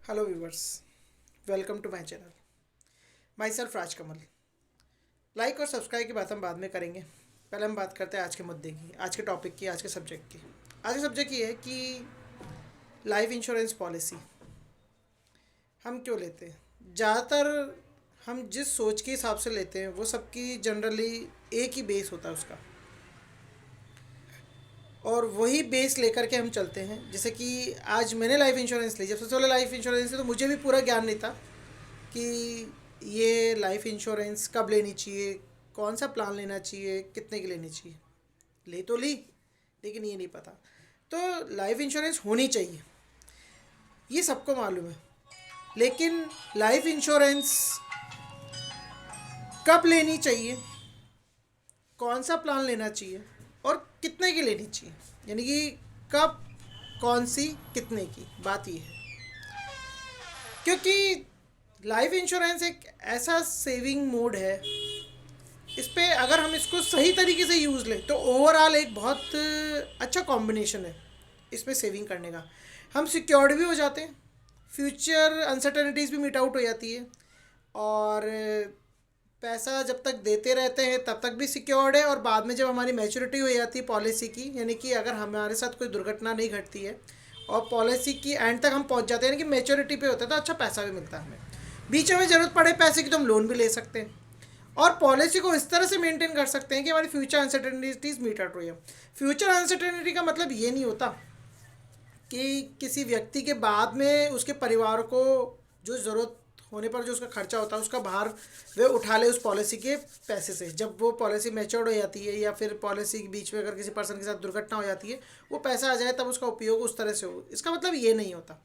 Hello viewers, welcome to my channel. Myself Rajkamal. Like और subscribe की बात हम बाद में करेंगे। पहले हम बात करते हैं आज के मुद्दे की, आज के टॉपिक की, आज के सब्जेक्ट की। आज का सब्जेक्ट ये है कि लाइफ इंश्योरेंस पॉलिसी हम क्यों लेते हैं। ज़्यादातर हम जिस सोच के हिसाब से लेते हैं वो सबकी जनरली एक ही बेस होता है उसका, और वही बेस लेकर के हम चलते हैं। जैसे कि आज मैंने लाइफ इंश्योरेंस ली, जब सबसे पहले लाइफ इंश्योरेंस ली तो मुझे भी पूरा ज्ञान नहीं था कि ये लाइफ इंश्योरेंस कब लेनी चाहिए, कौन सा प्लान लेना चाहिए, कितने की लेनी चाहिए। ले तो ली, लेकिन ये नहीं पता। तो लाइफ इंश्योरेंस होनी चाहिए, ये सबको मालूम है, लेकिन लाइफ इंश्योरेंस कब लेनी चाहिए, कौन सा प्लान लेना चाहिए और कितने की लेनी चाहिए, यानी कि कब, कौन सी, कितने की, बात ये है। क्योंकि लाइफ इंश्योरेंस एक ऐसा सेविंग मोड है, इस पे अगर हम इसको सही तरीके से यूज़ लें तो ओवरऑल एक बहुत अच्छा कॉम्बिनेशन है इसमें सेविंग करने का। हम सिक्योर्ड भी हो जाते हैं, फ्यूचर अनसर्टेनिटीज़ भी मीट आउट हो जाती है, और पैसा जब तक देते रहते हैं तब तक भी सिक्योर्ड है। और बाद में जब हमारी मैच्योरिटी हो जाती है पॉलिसी की, यानी कि अगर हमारे साथ कोई दुर्घटना नहीं घटती है और पॉलिसी की एंड तक हम पहुंच जाते हैं, यानी कि मैच्योरिटी पे होता है, तो अच्छा पैसा भी मिलता है हमें। बीच में ज़रूरत पड़े पैसे की तो हम लोन भी ले सकते हैं, और पॉलिसी को इस तरह से मेंटेन कर सकते हैं कि हमारी फ्यूचर अनसर्टेनिटीज़ मीट आउट हो जाए। फ्यूचर अनसर्टेनिटी का मतलब ये नहीं होता कि किसी व्यक्ति के बाद में उसके परिवार को जो ज़रूरत होने पर जो उसका खर्चा होता है उसका भार वे उठा ले उस पॉलिसी के पैसे से। जब वो पॉलिसी मैच्योर्ड हो जाती है या फिर पॉलिसी के बीच में अगर किसी पर्सन के साथ दुर्घटना हो जाती है, वो पैसा आ जाए तब उसका उपयोग उस तरह से हो, इसका मतलब ये नहीं होता।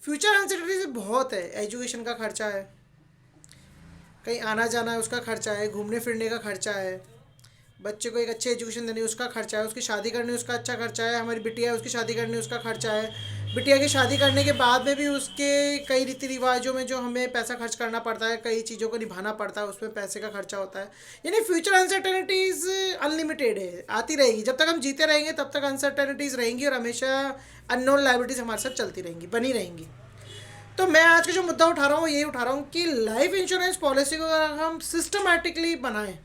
फ्यूचर अनसर्टेनिटी बहुत है, एजुकेशन का खर्चा है, कहीं आना जाना है उसका खर्चा है, घूमने फिरने का खर्चा है, बच्चे को एक अच्छी एजुकेशन देनी उसका खर्चा है, उसकी शादी करनी उसका अच्छा खर्चा है, हमारी बिटिया है उसकी शादी करनी उसका खर्चा है, बिटिया की शादी करने के बाद में भी उसके कई रीति रिवाजों में जो हमें पैसा खर्च करना पड़ता है, कई चीज़ों को निभाना पड़ता है, उसमें पैसे का खर्चा होता है। यानी फ्यूचर अनसर्टेनिटीज़ अनलिमिटेड है, आती रहेगी। जब तक हम जीते रहेंगे तब तक अनसर्टेनिटीज़ रहेंगी, और हमेशा अननोन लाइबिलिटीज़ हमारे साथ चलती रहेंगी, बनी रहेंगी। तो मैं आज का जो मुद्दा उठा रहा हूँ यही उठा रहा हूँ कि लाइफ इंश्योरेंस पॉलिसी को अगर हम सिस्टमेटिकली बनाएं,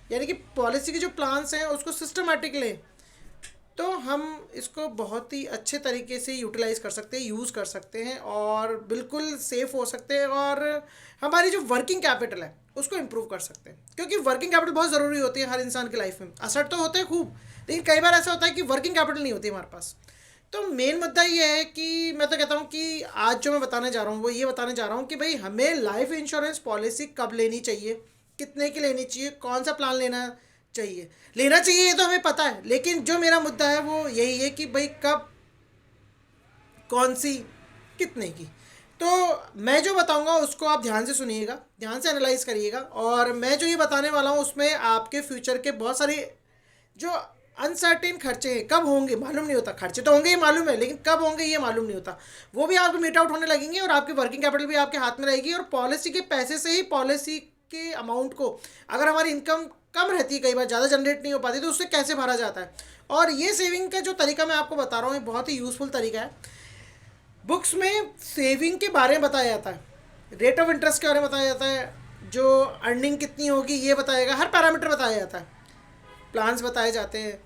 यानी कि पॉलिसी के जो प्लान्स हैं उसको सिस्टमेटिक लें, तो हम इसको बहुत ही अच्छे तरीके से यूटिलाइज कर सकते हैं, यूज़ कर सकते हैं, और बिल्कुल सेफ हो सकते हैं, और हमारी जो वर्किंग कैपिटल है उसको इम्प्रूव कर सकते हैं। क्योंकि वर्किंग कैपिटल बहुत ज़रूरी होती है हर इंसान की लाइफ में। असर तो होते हैं खूब, लेकिन कई बार ऐसा होता है कि वर्किंग कैपिटल नहीं होती हमारे पास। तो मेन मुद्दा ये है कि मैं तो कहता हूँ कि आज जो मैं बताने जा रहा हूँ वो ये बताने जा रहा हूँ कि भाई हमें लाइफ इंश्योरेंस पॉलिसी कब लेनी चाहिए, कितने की लेनी चाहिए, कौन सा प्लान चाहिए लेना चाहिए, ये तो हमें पता है, लेकिन जो मेरा मुद्दा है वो यही है कि भाई कब, कौन सी, कितने की। तो मैं जो बताऊंगा उसको आप ध्यान से सुनिएगा, ध्यान से एनालाइज करिएगा, और मैं जो ये बताने वाला हूँ उसमें आपके फ्यूचर के बहुत सारे जो अनसर्टेन खर्चे हैं, कब होंगे मालूम नहीं होता। खर्चे तो होंगे ये मालूम है, लेकिन कब होंगे ये मालूम नहीं होता। वो भी आपको मीट आउट होने लगेंगे, और आपकी वर्किंग कैपिटल भी आपके हाथ में रहेगी, और पॉलिसी के पैसे से ही पॉलिसी के अमाउंट को, अगर हमारी इनकम कम रहती है, कई बार ज़्यादा जनरेट नहीं हो पाती, तो उससे कैसे भरा जाता है। और ये सेविंग का जो तरीका मैं आपको बता रहा हूँ ये बहुत ही यूज़फुल तरीका है। बुक्स में सेविंग के बारे में बताया जाता है, रेट ऑफ इंटरेस्ट के बारे में बताया जाता है, जो अर्निंग कितनी होगी ये बताएगा, हर पैरामीटर बताया जाता है, प्लान्स बताए जाते हैं।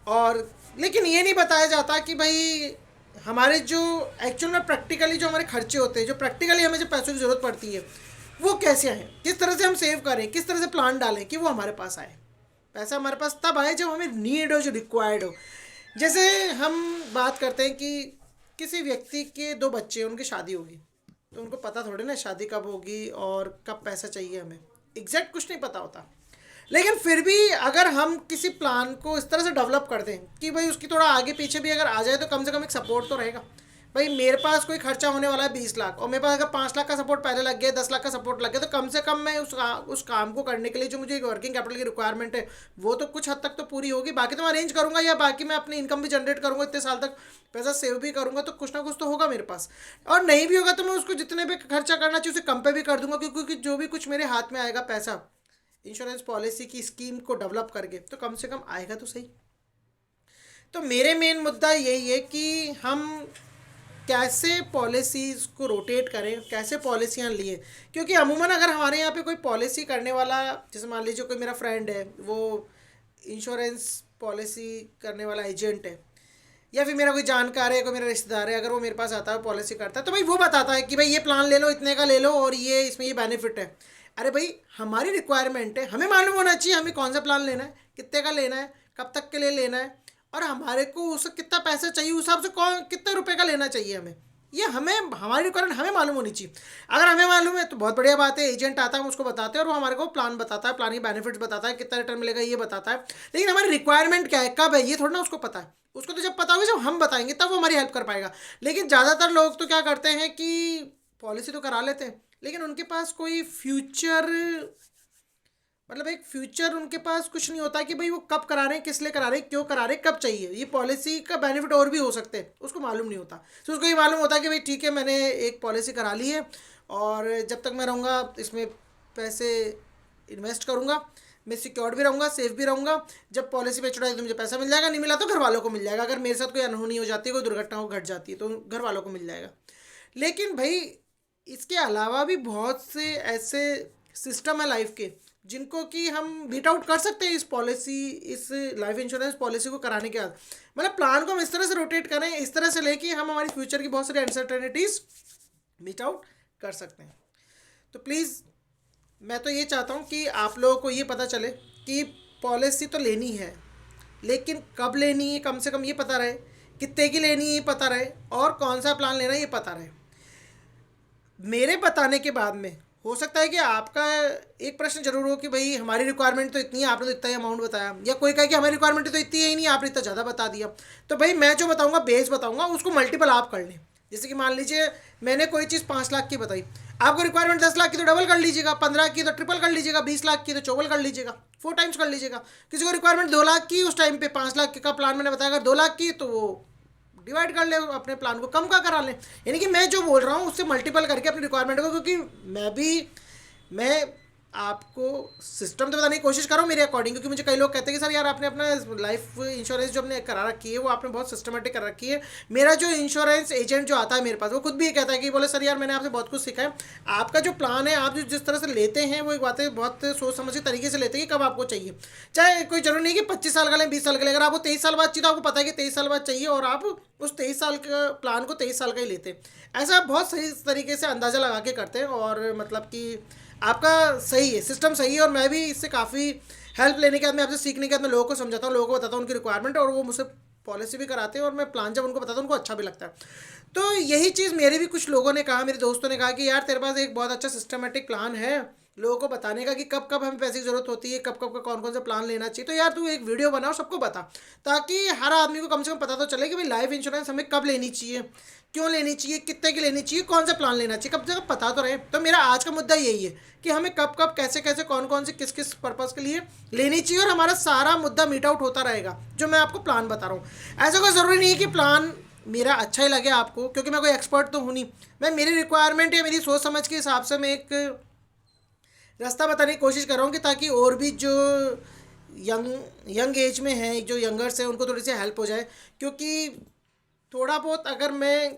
और लेकिन ये नहीं बताया जाता कि भाई हमारे जो एक्चुअल में प्रैक्टिकली जो हमारे खर्चे होते हैं, जो प्रैक्टिकली हमें जो पैसों की ज़रूरत पड़ती है वो कैसे आए, किस तरह से हम सेव करें, किस तरह से प्लान डालें कि वो हमारे पास आए। पैसा हमारे पास तब आए जब हमें नीड हो, जो रिक्वायर्ड हो। जैसे हम बात करते हैं कि किसी व्यक्ति के दो बच्चे हैं, उनकी शादी होगी, तो उनको पता थोड़ी ना शादी कब होगी और कब पैसा चाहिए, हमें एग्जैक्ट कुछ नहीं पता होता। लेकिन फिर भी अगर हम किसी प्लान को इस तरह से डेवलप कर दें कि भाई उसकी थोड़ा आगे पीछे भी अगर आ जाए तो कम से कम एक सपोर्ट तो रहेगा। भाई मेरे पास कोई खर्चा होने वाला है 20 लाख, और मेरे पास अगर 5 लाख का सपोर्ट पहले लग गया, 10 लाख का सपोर्ट लग गया, तो कम से कम मैं उस काम को करने के लिए जो मुझे वर्किंग कैपिटल की रिक्वायरमेंट है वो तो कुछ हद तक तो पूरी होगी। बाकी तो मैं अरेंज करूंगा, या बाकी मैं अपनी इनकम भी जनरेट करूंगा, इतने साल तक पैसा सेव भी करूंगा, तो कुछ ना कुछ तो होगा मेरे पास। और नहीं भी होगा तो मैं उसको जितने भी खर्चा करना चाहिए उसे कम पे भी कर दूंगा, क्योंकि जो भी कुछ मेरे हाथ में आएगा पैसा इंश्योरेंस पॉलिसी की स्कीम को डेवलप करके, तो कम से कम आएगा तो सही। तो मेरे मेन मुद्दा यही है कि हम कैसे पॉलिसीज़ को रोटेट करें, कैसे पॉलिसियाँ लिए। क्योंकि अमूमन अगर हमारे यहाँ पे कोई पॉलिसी करने वाला, जैसे मान लीजिए कोई मेरा फ्रेंड है, वो इंश्योरेंस पॉलिसी करने वाला एजेंट है, या फिर मेरा कोई जानकार है, कोई मेरा रिश्तेदार है, अगर वो मेरे पास आता है पॉलिसी करता है, तो भाई वो बताता है कि भाई ये प्लान ले लो, इतने का ले लो और ये इसमें ये बेनिफिट है। अरे भाई हमारी रिक्वायरमेंट है, हमें मालूम होना चाहिए हमें कौन सा प्लान लेना है, कितने का लेना है, कब तक के लिए लेना है, और हमारे को उससे कितना पैसा चाहिए, उस हिसाब से कौन कितने रुपए का लेना चाहिए हमें। ये हमें, हमारी रिक्वायरमेंट हमें मालूम होनी चाहिए। अगर हमें मालूम है तो बहुत बढ़िया बात है, एजेंट आता है हम उसको बताते हैं और वो हमारे को प्लान बताता है, प्लान के बेनिफिट्स बताता है, कितना रिटर्न मिलेगा ये बताता है। लेकिन हमारी रिक्वायरमेंट क्या है, कब है, ये थोड़ा ना उसको पता है। उसको तो जब पता होगा, जब हम बताएंगे तब वो हमारी हेल्प कर पाएगा। लेकिन ज़्यादातर लोग तो क्या करते हैं कि पॉलिसी तो करा लेते हैं, लेकिन उनके पास कोई फ्यूचर, मतलब एक फ्यूचर उनके पास कुछ नहीं होता कि भाई वो कब करा रहे हैं, किस लिए करा रहे हैं, क्यों करा रहे हैं, कब चाहिए। ये पॉलिसी का बेनिफिट और भी हो सकते हैं, उसको मालूम नहीं होता। तो उसको ये मालूम होता है कि भाई ठीक है, मैंने एक पॉलिसी करा ली है और जब तक मैं रहूँगा इसमें पैसे इन्वेस्ट करूँगा, मैं सिक्योर्ड भी रहूँगा, सेफ भी रहूँगा। जब पॉलिसी पे चढ़ाई तो मुझे पैसा मिल जाएगा, नहीं मिला तो घर वालों को मिल जाएगा। अगर मेरे साथ कोई अनहोनी हो जाती है, कोई दुर्घटना हो घट जाती है, तो घर वालों को मिल जाएगा। लेकिन भाई इसके अलावा भी बहुत से ऐसे सिस्टम है लाइफ के, जिनको कि हम बीट आउट कर सकते हैं इस पॉलिसी, इस लाइफ इंश्योरेंस पॉलिसी को कराने के बाद। मतलब प्लान को हम इस तरह से रोटेट करें, इस तरह से लेके हम हमारी फ्यूचर की बहुत सारी अनसर्टेनिटीज़ बीट आउट कर सकते हैं। तो प्लीज़ मैं तो ये चाहता हूँ कि आप लोगों को ये पता चले कि पॉलिसी तो लेनी है, लेकिन कब लेनी है कम से कम ये पता रहे, कितने की लेनी है ये पता रहे, और कौन सा प्लान लेना है ये पता रहे। मेरे बताने के बाद में हो सकता है कि आपका एक प्रश्न जरूर हो कि भाई हमारी रिक्वायरमेंट तो इतनी है, आपने तो इतना ही अमाउंट बताया, या कोई कहे कि हमारी रिक्वायरमेंट तो इतनी है ही नहीं, आपने इतना ज़्यादा बता दिया। तो भाई मैं जो बताऊंगा बेस बताऊंगा, उसको मल्टीपल आप कर लें। जैसे कि मान लीजिए मैंने कोई चीज़ 5 लाख की बताई, आपको रिक्वायरमेंट 10 लाख की तो डबल कर लीजिएगा, 15 की तो ट्रिपल कर लीजिएगा, 20 लाख की तो चौबल कर लीजिएगा, 4 टाइम्स कर लीजिएगा। किसी को रिक्वायरमेंट 2 लाख की, उस टाइम पे 5 लाख का प्लान मैंने बताया, अगर 2 लाख की तो वो डिवाइड कर ले, अपने प्लान को कम का करा लें। यानी कि मैं जो बोल रहा हूँ उससे मल्टीपल करके अपनी रिक्वायरमेंट को, क्योंकि मैं आपको सिस्टम तो बताने की कोशिश कर रहा हूँ मेरे अकॉर्डिंग। क्योंकि मुझे कई लोग कहते हैं कि सर यार आपने अपना लाइफ इंश्योरेंस जो आपने करा रखी है वो आपने बहुत सिस्टमेटिक कर रखी है। मेरा जो इंश्योरेंस एजेंट जो आता है मेरे पास, वो खुद भी ये कहता है कि बोले सर यार मैंने आपसे बहुत कुछ सीखा है, आपका जो प्लान है आप जो जिस तरह से लेते हैं वो एक बात है, बहुत सोच समझ के तरीके से लेते हैं कि कब आपको चाहिए। चाहे कोई जरूरी नहीं कि 25 साल का लें, 20 साल का लें, अगर आपको 23 साल बाद चाहिए तो आपको पता है कि 23 साल बाद चाहिए, और आप उस 23 साल का प्लान को 23 साल का ही लेते हैं। ऐसा आप बहुत सही तरीके से अंदाज़ा लगा के करते हैं, और मतलब कि आपका सही है, सिस्टम सही है। और मैं भी इससे काफ़ी हेल्प लेने के बाद, मैं आपसे सीखने के बाद मैं लोगों को समझाता हूँ, लोगों को बताता हूँ उनकी रिक्वायरमेंट, और वो मुझसे पॉलिसी भी कराते हैं, और मैं प्लान जब उनको बताता हूँ उनको अच्छा भी लगता है। तो यही चीज़ मेरे भी कुछ लोगों ने कहा, मेरे दोस्तों ने कहा कि यार तेरे पास एक बहुत अच्छा सिस्टमेटिक प्लान है लोगों को बताने का कि कब कब हमें पैसे की ज़रूरत होती है, कब कब का कौन कौन सा प्लान लेना चाहिए। तो यार तू एक वीडियो बनाओ, सबको बता, ताकि हर आदमी को कम से कम पता तो चले कि भाई लाइफ इंश्योरेंस हमें कब लेनी चाहिए, क्यों लेनी चाहिए, कितने की लेनी चाहिए, कौन सा प्लान लेना चाहिए, कब से कब पता तो रहे। तो मेरा आज का मुद्दा यही है कि हमें कब कब कैसे कैसे कौन कौन से किस किस पर्पज़ के लिए लेनी चाहिए, और हमारा सारा मुद्दा मीट आउट होता रहेगा जो मैं आपको प्लान बता रहा हूँ। ऐसा कोई ज़रूरी नहीं है कि प्लान मेरा अच्छा ही लगे आपको, क्योंकि मैं कोई एक्सपर्ट तो हूँ नहीं। मैं मेरी रिक्वायरमेंट या मेरी सोच समझ के हिसाब से मैं एक रास्ता बताने की कोशिश कर रहा हूँ, कि ताकि और भी जो यंग एज में हैं, जो यंगर्स हैं, उनको थोड़ी सी हेल्प हो जाए। क्योंकि थोड़ा बहुत अगर मैं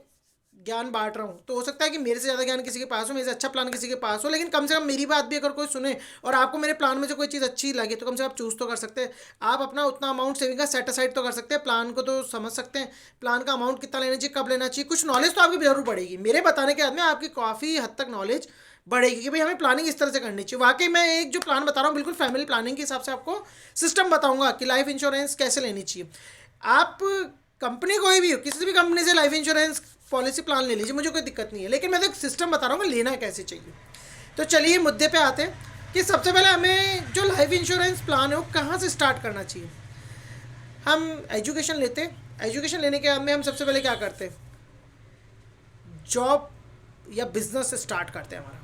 ज्ञान बांट रहा हूँ तो हो सकता है कि मेरे से ज़्यादा ज्ञान किसी के पास हो, मेरे से अच्छा प्लान किसी के पास हो, लेकिन कम से कम मेरी बात भी अगर कोई सुने और आपको मेरे प्लान में जो कोई चीज़ अच्छी लगे, तो कम से कम आप चूज़ तो कर सकते हैं। आप अपना उतना अमाउंट सेविंग का सेट असाइड तो कर सकते हैं, प्लान को तो समझ सकते हैं, प्लान का अमाउंट कितना लेना चाहिए, कब लेना चाहिए। कुछ नॉलेज तो आपकी जरूर बढ़ेगी मेरे बताने के बाद में, आपकी काफ़ी हद तक नॉलेज बढ़ेगी कि भाई हमें प्लानिंग इस तरह से करनी चाहिए। वाकई मैं एक जो प्लान बता रहा हूँ बिल्कुल फैमिली प्लानिंग के हिसाब से आपको सिस्टम बताऊंगा कि लाइफ इंश्योरेंस कैसे लेनी चाहिए। आप कंपनी कोई भी हो, किसी भी कंपनी से लाइफ इंश्योरेंस पॉलिसी प्लान ले लीजिए, मुझे कोई दिक्कत नहीं है, लेकिन मैं तो एक सिस्टम बता रहा हूँ कि लेना कैसे चाहिए। तो चलिए मुद्दे पे आते हैं कि सबसे पहले हमें जो लाइफ इंश्योरेंस प्लान है वो कहाँ से स्टार्ट करना चाहिए। हम एजुकेशन लेते हैं, एजुकेशन लेने के बाद में हम सबसे पहले क्या करते हैं, जॉब या बिजनेस से स्टार्ट करते हैं हमारा।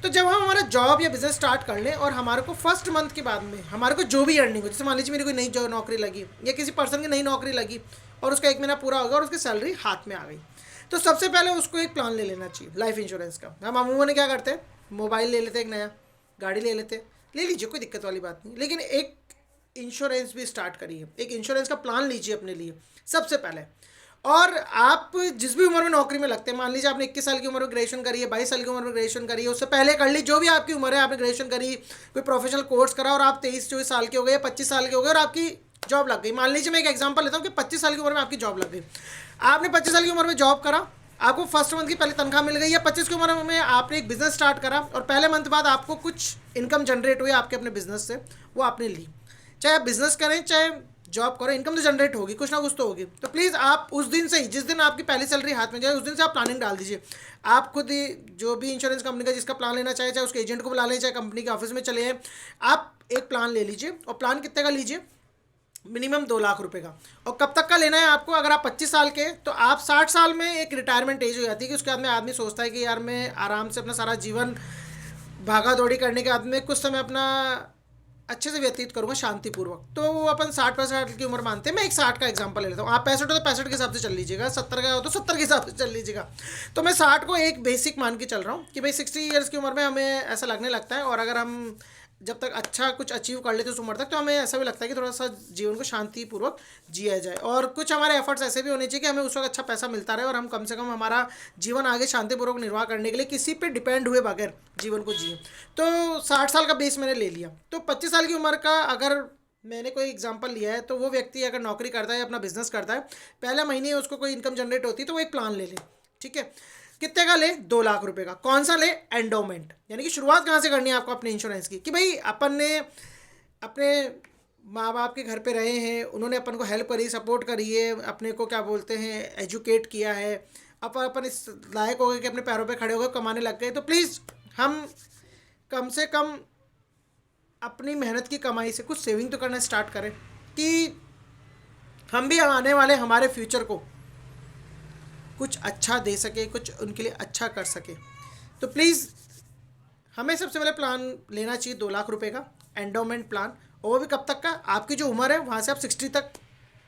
तो जब हम हमारा जॉब या बिजनेस स्टार्ट कर लें और हमारे को फर्स्ट मंथ के बाद में हमारे को जो भी अर्निंग हो, जैसे मान लीजिए मेरी कोई नई जॉब नौकरी लगी या किसी पर्सन की नई नौकरी लगी और उसका 1 महीना पूरा हो गया और उसकी सैलरी हाथ में आ गई, तो सबसे पहले उसको एक प्लान ले लेना चाहिए लाइफ इंश्योरेंस का। हम अमूमन क्या करते हैं, मोबाइल ले लेते हैं, एक नया गाड़ी ले लेते हैं, ले लीजिए कोई दिक्कत वाली बात नहीं, लेकिन एक इंश्योरेंस भी स्टार्ट करिए, एक इंश्योरेंस का प्लान लीजिए अपने लिए सबसे पहले। और आप जिस भी उम्र में नौकरी में लगते हैं, मान लीजिए आपने 21 साल की उम्र में ग्रेजुएशन करी है, 22 साल की उम्र में ग्रेजुएशन करी है, उससे पहले कर ली, जो भी आपकी उम्र है, आपने ग्रेजुएशन करी, कोई प्रोफेशनल कोर्स करा और आप 23-24 साल के हो गए, 25 साल के हो गए और आपकी जॉब लग गई। मान लीजिए मैं एक एग्जांपल लेता हूँ कि 25 साल की उम्र में आपकी जॉब लग गई। आपने 25 साल की उम्र में जॉब करा, आपको फर्स्ट मंथ की पहले तनख्वाह मिल गई, या 25 की उम्र में आपने एक बिजनेस स्टार्ट करा और पहले मंथ बाद आपको कुछ इनकम जनरेट हुई आपके अपने बिजनेस से, वो आपने ली। चाहे आप बिजनेस करें चाहे जॉब करो, इनकम तो जनरेट होगी, कुछ ना कुछ तो होगी। तो प्लीज़ आप उस दिन से ही, जिस दिन आपकी पहली सैलरी हाथ में जाए, उस दिन से आप प्लानिंग डाल दीजिए। आप खुद ही जो भी इंश्योरेंस कंपनी का जिसका प्लान लेना चाहे, चाहे उसके एजेंट को बुला लें, चाहे कंपनी के ऑफिस में चले हैं, आप एक प्लान ले लीजिए। और प्लान कितने का लीजिए? मिनिमम 2 लाख रुपए का। और कब तक का लेना है आपको? अगर आप 25 साल के, तो आप 60 साल में एक रिटायरमेंट एज हो जाती है कि उसके बाद में आदमी सोचता है कि यार मैं आराम से अपना सारा जीवन भागा दौड़ी करने के बाद में कुछ समय अपना अच्छे से व्यतीत करूँगा शांतिपूर्वक। तो वो अपन 60-65 की उम्र मानते हैं। मैं एक 60 का एग्जांपल ले लेता हूँ। आप 65 हो तो 65 के हिसाब से चल लीजिएगा, 70 का हो तो 70 के हिसाब से चल लीजिएगा। तो मैं 60 को एक बेसिक मान के चल रहा हूँ कि भाई 60 ईयर्स की उम्र में हमें ऐसा लगने लगता है, और अगर हम जब तक अच्छा कुछ अचीव कर लेते उस उम्र तक, तो हमें ऐसा भी लगता है कि थोड़ा सा जीवन को शांतिपूर्वक जिया जाए। और कुछ हमारे एफर्ट्स ऐसे भी होने चाहिए कि हमें उस वक्त अच्छा पैसा मिलता रहे और हम कम से कम हमारा जीवन आगे शांतिपूर्वक निर्वाह करने के लिए किसी पे डिपेंड हुए बगैर जीवन को जिए। तो 60 साल का बेस मैंने ले लिया। तो 25 साल की उम्र का अगर मैंने कोई एग्जांपल लिया है, तो वो व्यक्ति अगर नौकरी करता है या अपना बिजनेस करता है, पहले महीने उसको कोई इनकम जनरेट होती है, तो वो एक प्लान ले ले। ठीक है, कितने का ले? 2 लाख रुपए का। कौन सा ले? एंडोमेंट। यानी कि शुरुआत कहाँ से करनी है आपको अपने इंश्योरेंस की, कि भाई अपन ने अपने माँ बाप के घर पे रहे हैं, उन्होंने अपन को हेल्प करी, सपोर्ट करी है, अपने को क्या बोलते हैं एजुकेट किया है, अपन इस लायक हो गए कि अपने पैरों पे खड़े हो गए, कमाने लग गए। तो प्लीज़ हम कम से कम अपनी मेहनत की कमाई से कुछ सेविंग तो करना स्टार्ट करें, कि हम भी आने वाले हमारे फ्यूचर को कुछ अच्छा दे सके, कुछ उनके लिए अच्छा कर सके। तो प्लीज़ हमें सबसे पहले प्लान लेना चाहिए 2 लाख रुपए का एंडोमेंट प्लान। और वो भी कब तक का? आपकी जो उम्र है वहाँ से आप 60 तक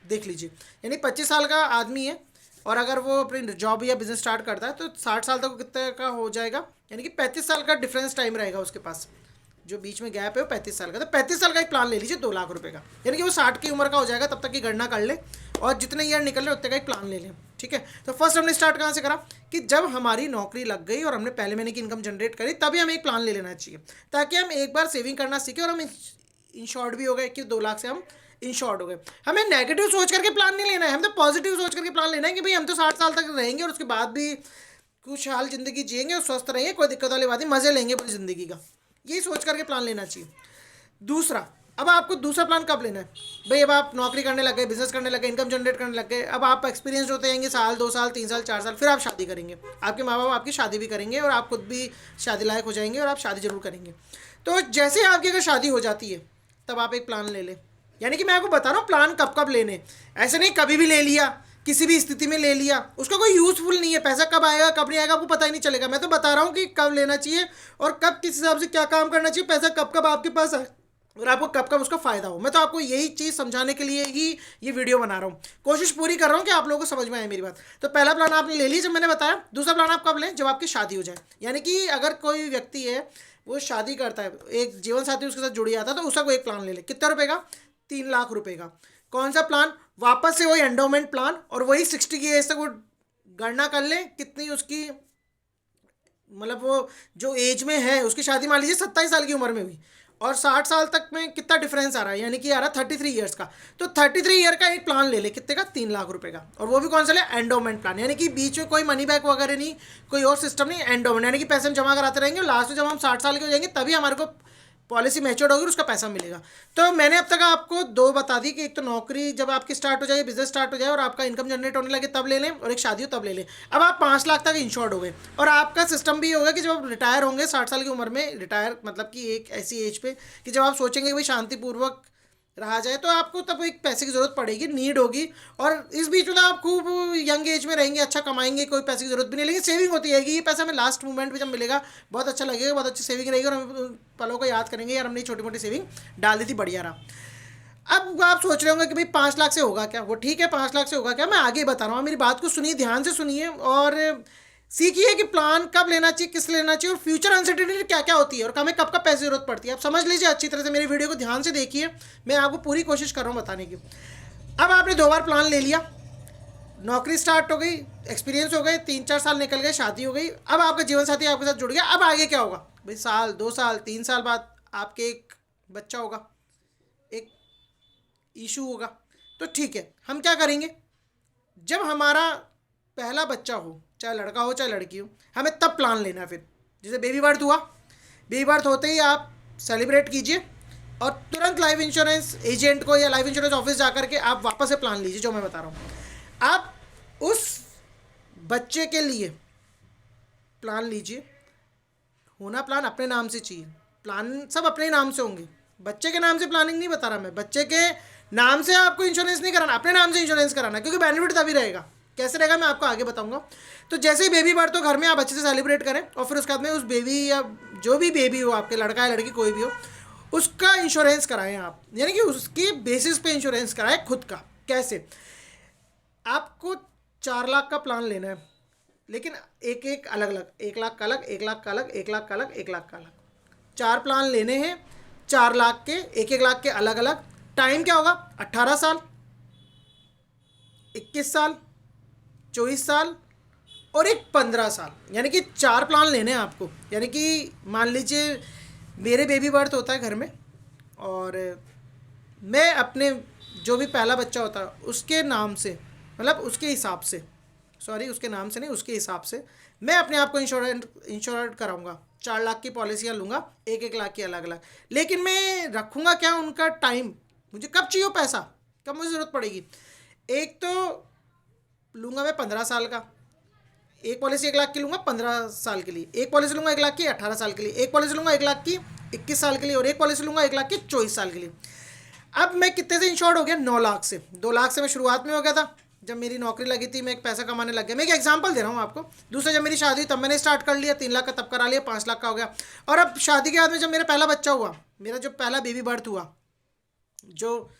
देख लीजिए। यानी 25 साल का आदमी है और अगर वो अपनी जॉब या बिजनेस स्टार्ट करता है, तो 60 साल तक कितने का हो जाएगा? यानी कि 35 साल का डिफरेंस टाइम रहेगा उसके पास, जो बीच में गैप है वो 35 साल का। तो 35 साल का एक प्लान ले लीजिए 2 लाख रुपए का, यानी कि वो 60 की उम्र का हो जाएगा। तब तक की गणना कर ले और जितने ईयर निकल रहे उतने का एक प्लान ले लें। ठीक है, तो फर्स्ट हमने स्टार्ट कहाँ से करा कि जब हमारी नौकरी लग गई और हमने पहले महीने की इनकम जनरेट करी, तभी हमें एक प्लान ले लेना चाहिए, ताकि हम एक बार सेविंग करना सीखें और हम इंश्योर्ड भी हो गए कि 2 लाख से हम इंश्योर्ड हो गए। हमें नेगेटिव सोच करके प्लान नहीं लेना है, हम तो पॉजिटिव सोच करके प्लान लेना है कि भाई हम तो 60 साल तक रहेंगे और उसके बाद भी खुशहाल ज़िंदगी जिएंगे और स्वस्थ रहेंगे, कोई दिक्कत वाली बात नहीं, मज़े लेंगे पूरी ज़िंदगी का। यही सोच करके प्लान लेना चाहिए। दूसरा, अब आपको दूसरा प्लान कब लेना है? भाई अब आप नौकरी करने लग गए, बिजनेस करने लग गए, इनकम जनरेट करने लग गए, अब आप एक्सपीरियंस होते जाएंगे, साल 2 साल 3 साल 4 साल, फिर आप शादी करेंगे, आपके माँ बाप आपकी शादी भी करेंगे और आप खुद भी शादी लायक हो जाएंगे और आप शादी जरूर करेंगे। तो जैसे आपकी अगर शादी हो जाती है, तब आप एक प्लान ले लें। यानी कि मैं आपको बता रहा हूँ प्लान कब कब लेने, ऐसे नहीं कभी भी ले लिया, किसी भी स्थिति में ले लिया, उसका कोई यूज़फुल नहीं है। पैसा कब आएगा कब नहीं आएगा आपको पता ही नहीं चलेगा। मैं तो बता रहा हूँ कि कब लेना चाहिए और कब किस हिसाब से क्या काम करना चाहिए, पैसा कब कब आपके पास आए और आपको कब कब उसका फ़ायदा हो। मैं तो आपको यही चीज़ समझाने के लिए ही ये वीडियो बना रहा हूँ, कोशिश पूरी कर रहा हूँ कि आप लोगों को समझ में आए मेरी बात। तो पहला प्लान आपने ले लिया जब मैंने बताया। दूसरा प्लान आप कब लें? जब आपकी शादी हो जाए। यानी कि अगर कोई व्यक्ति है वो शादी करता है, एक जीवन साथी उसके साथ जुड़ जाता है, तो उसका कोई एक प्लान ले ले। कितने रुपए का? 3 लाख रुपए का। कौन सा प्लान? वापस से वही एंडोमेंट प्लान, और वही 60 की एज तक वो गणना कर ले कितनी उसकी, मतलब वो जो एज में है उसकी शादी मान लीजिए 27 साल की उम्र में हुई और 60 साल तक में कितना डिफरेंस आ रहा है, यानी कि आ रहा है 33 ईयर्स का। तो 33 ईयर का एक प्लान ले ले। कितने का? 3 लाख रुपए का। और वो भी कौन सा ले? Endowment plan. यानी कि बीच में कोई मनी बैक वगैरह नहीं, कोई और सिस्टम नहीं, एंडोमेंट। यानी कि पैसे हम जमा कराते रहेंगे और लास्ट में जब हम 60 साल के हो जाएंगे तभी हमारे को पॉलिसी मैच्योर्ड होगी, उसका पैसा मिलेगा। तो मैंने अब तक आपको 2 बता दी कि एक तो नौकरी जब आपकी स्टार्ट हो जाए, बिजनेस स्टार्ट हो जाए और आपका इनकम जनरेट होने लगे तब ले लें, और एक शादी हो तब ले लें। अब आप 5 लाख तक इंश्योर्ड हो गए और आपका सिस्टम भी होगा कि जब आप रिटायर होंगे 60 साल की उम्र में, रिटायर मतलब कि एक ऐसी एज पे कि जब आप सोचेंगे भाई शांतिपूर्वक रहा जाए, तो आपको तब एक पैसे की ज़रूरत पड़ेगी, नीड होगी। और इस बीच में तो आप खूब यंग एज में रहेंगे, अच्छा कमाएंगे, कोई पैसे की ज़रूरत भी नहीं, लेकिन सेविंग होती रहेगी। ये पैसा हमें लास्ट मोमेंट पे जब मिलेगा बहुत अच्छा लगेगा, बहुत अच्छी सेविंग रहेगी और हम उन पलों को याद करेंगे, यार हमने छोटी मोटी सेविंग डाल दी थी, बढ़िया रहा। अब आप सोच रहे होंगे कि भाई 5 लाख से होगा क्या? वो ठीक है, 5 लाख से होगा क्या, मैं आगे बता रहा हूँ। मेरी बात को सुनिए, ध्यान से सुनिए और सीखिए कि प्लान कब लेना चाहिए, किस लेना चाहिए और फ्यूचर अनसर्टेनिटी क्या क्या होती है और हमें कब कब पैसे जरूरत पड़ती है। आप समझ लीजिए अच्छी तरह से, मेरी वीडियो को ध्यान से देखिए, मैं आपको पूरी कोशिश कर रहा हूँ बताने की। अब आपने 2 बार प्लान ले लिया, नौकरी स्टार्ट हो गई, एक्सपीरियंस हो गए, 3-4 साल निकल गए, शादी हो गई, अब आपका जीवन साथी आपके साथ जुड़ गया, अब आगे क्या होगा भाई? साल, 2 साल, 3 साल बाद आपके एक बच्चा होगा, एक इशू होगा। तो ठीक है, हम क्या करेंगे? जब हमारा पहला बच्चा हो, चाहे लड़का हो चाहे लड़की हो, हमें तब प्लान लेना है। फिर जैसे बेबी बर्थ हुआ, बेबी बर्थ होते ही आप सेलिब्रेट कीजिए और तुरंत लाइफ इंश्योरेंस एजेंट को या लाइफ इंश्योरेंस ऑफिस जाकर के आप वापस से प्लान लीजिए। जो मैं बता रहा हूँ, आप उस बच्चे के लिए प्लान लीजिए। होना प्लान अपने नाम से चाहिए, प्लान सब अपने नाम से होंगे। बच्चे के नाम से प्लानिंग नहीं बता रहा मैं, बच्चे के नाम से आपको इंश्योरेंस नहीं कराना, अपने नाम से इंश्योरेंस कराना, क्योंकि बेनिफिट तभी रहेगा। कैसे रहेगा मैं आपको आगे बताऊंगा। तो जैसे ही बेबी बर्थ हो, घर में आप अच्छे से सेलिब्रेट करें और फिर उसके बाद में उस बेबी या जो भी बेबी हो, आपके लड़का या लड़की कोई भी हो, उसका इंश्योरेंस कराएं आप, यानी कि उसकी बेसिस पे इंश्योरेंस कराएं खुद का। कैसे? आपको 4 लाख का प्लान लेना है, लेकिन एक एक अलग अलग, 1 लाख का अलग, 1 लाख का अलग, 1 लाख का अलग, 1 लाख का अलग, 4 प्लान लेने हैं 4 लाख के, 1-1 लाख के अलग अलग। टाइम क्या होगा? 18 साल, 21 साल, 24 साल और एक 15 साल। यानी कि 4 प्लान लेने हैं आपको। यानी कि मान लीजिए मेरे बेबी बर्थ होता है घर में, और मैं अपने जो भी पहला बच्चा होता है उसके नाम से, मतलब उसके हिसाब से, सॉरी उसके नाम से नहीं, उसके हिसाब से मैं अपने आप को इंश्योरेंट कराऊंगा। 4 लाख की पॉलिसियाँ लूँगा, 1-1 लाख की अलग अलग। लेकिन मैं रखूँगा क्या? उनका टाइम, मुझे कब चाहिए पैसा, कब मुझे ज़रूरत पड़ेगी। एक तो लूँगा मैं 15 साल का, एक पॉलिसी 1 लाख की लूँगा 15 साल के लिए, एक पॉलिसी लूँगा 1 लाख की 18 साल के लिए, एक पॉलिसी लूँगा 1 लाख की 21 साल के लिए, और एक पॉलिसी लूँगा 1 लाख की 24 साल के लिए। अब मैं कितने से इंश्योर्ड हो गया? 9 लाख से। 2 लाख से मैं शुरुआत में हो गया था, जब मेरी नौकरी लगी थी, मैं एक पैसा कमाने लग गया। मैं एक एग्जांपल दे रहा हूँ आपको। दूसरा, जब मेरी शादी हुई तब मैंने स्टार्ट कर लिया, 3 लाख का तब करा लिया, 5 लाख का हो गया। और अब शादी के बाद में जब मेरा पहला बच्चा हुआ, मेरा जो पहला बेबी बर्थ हुआ, जो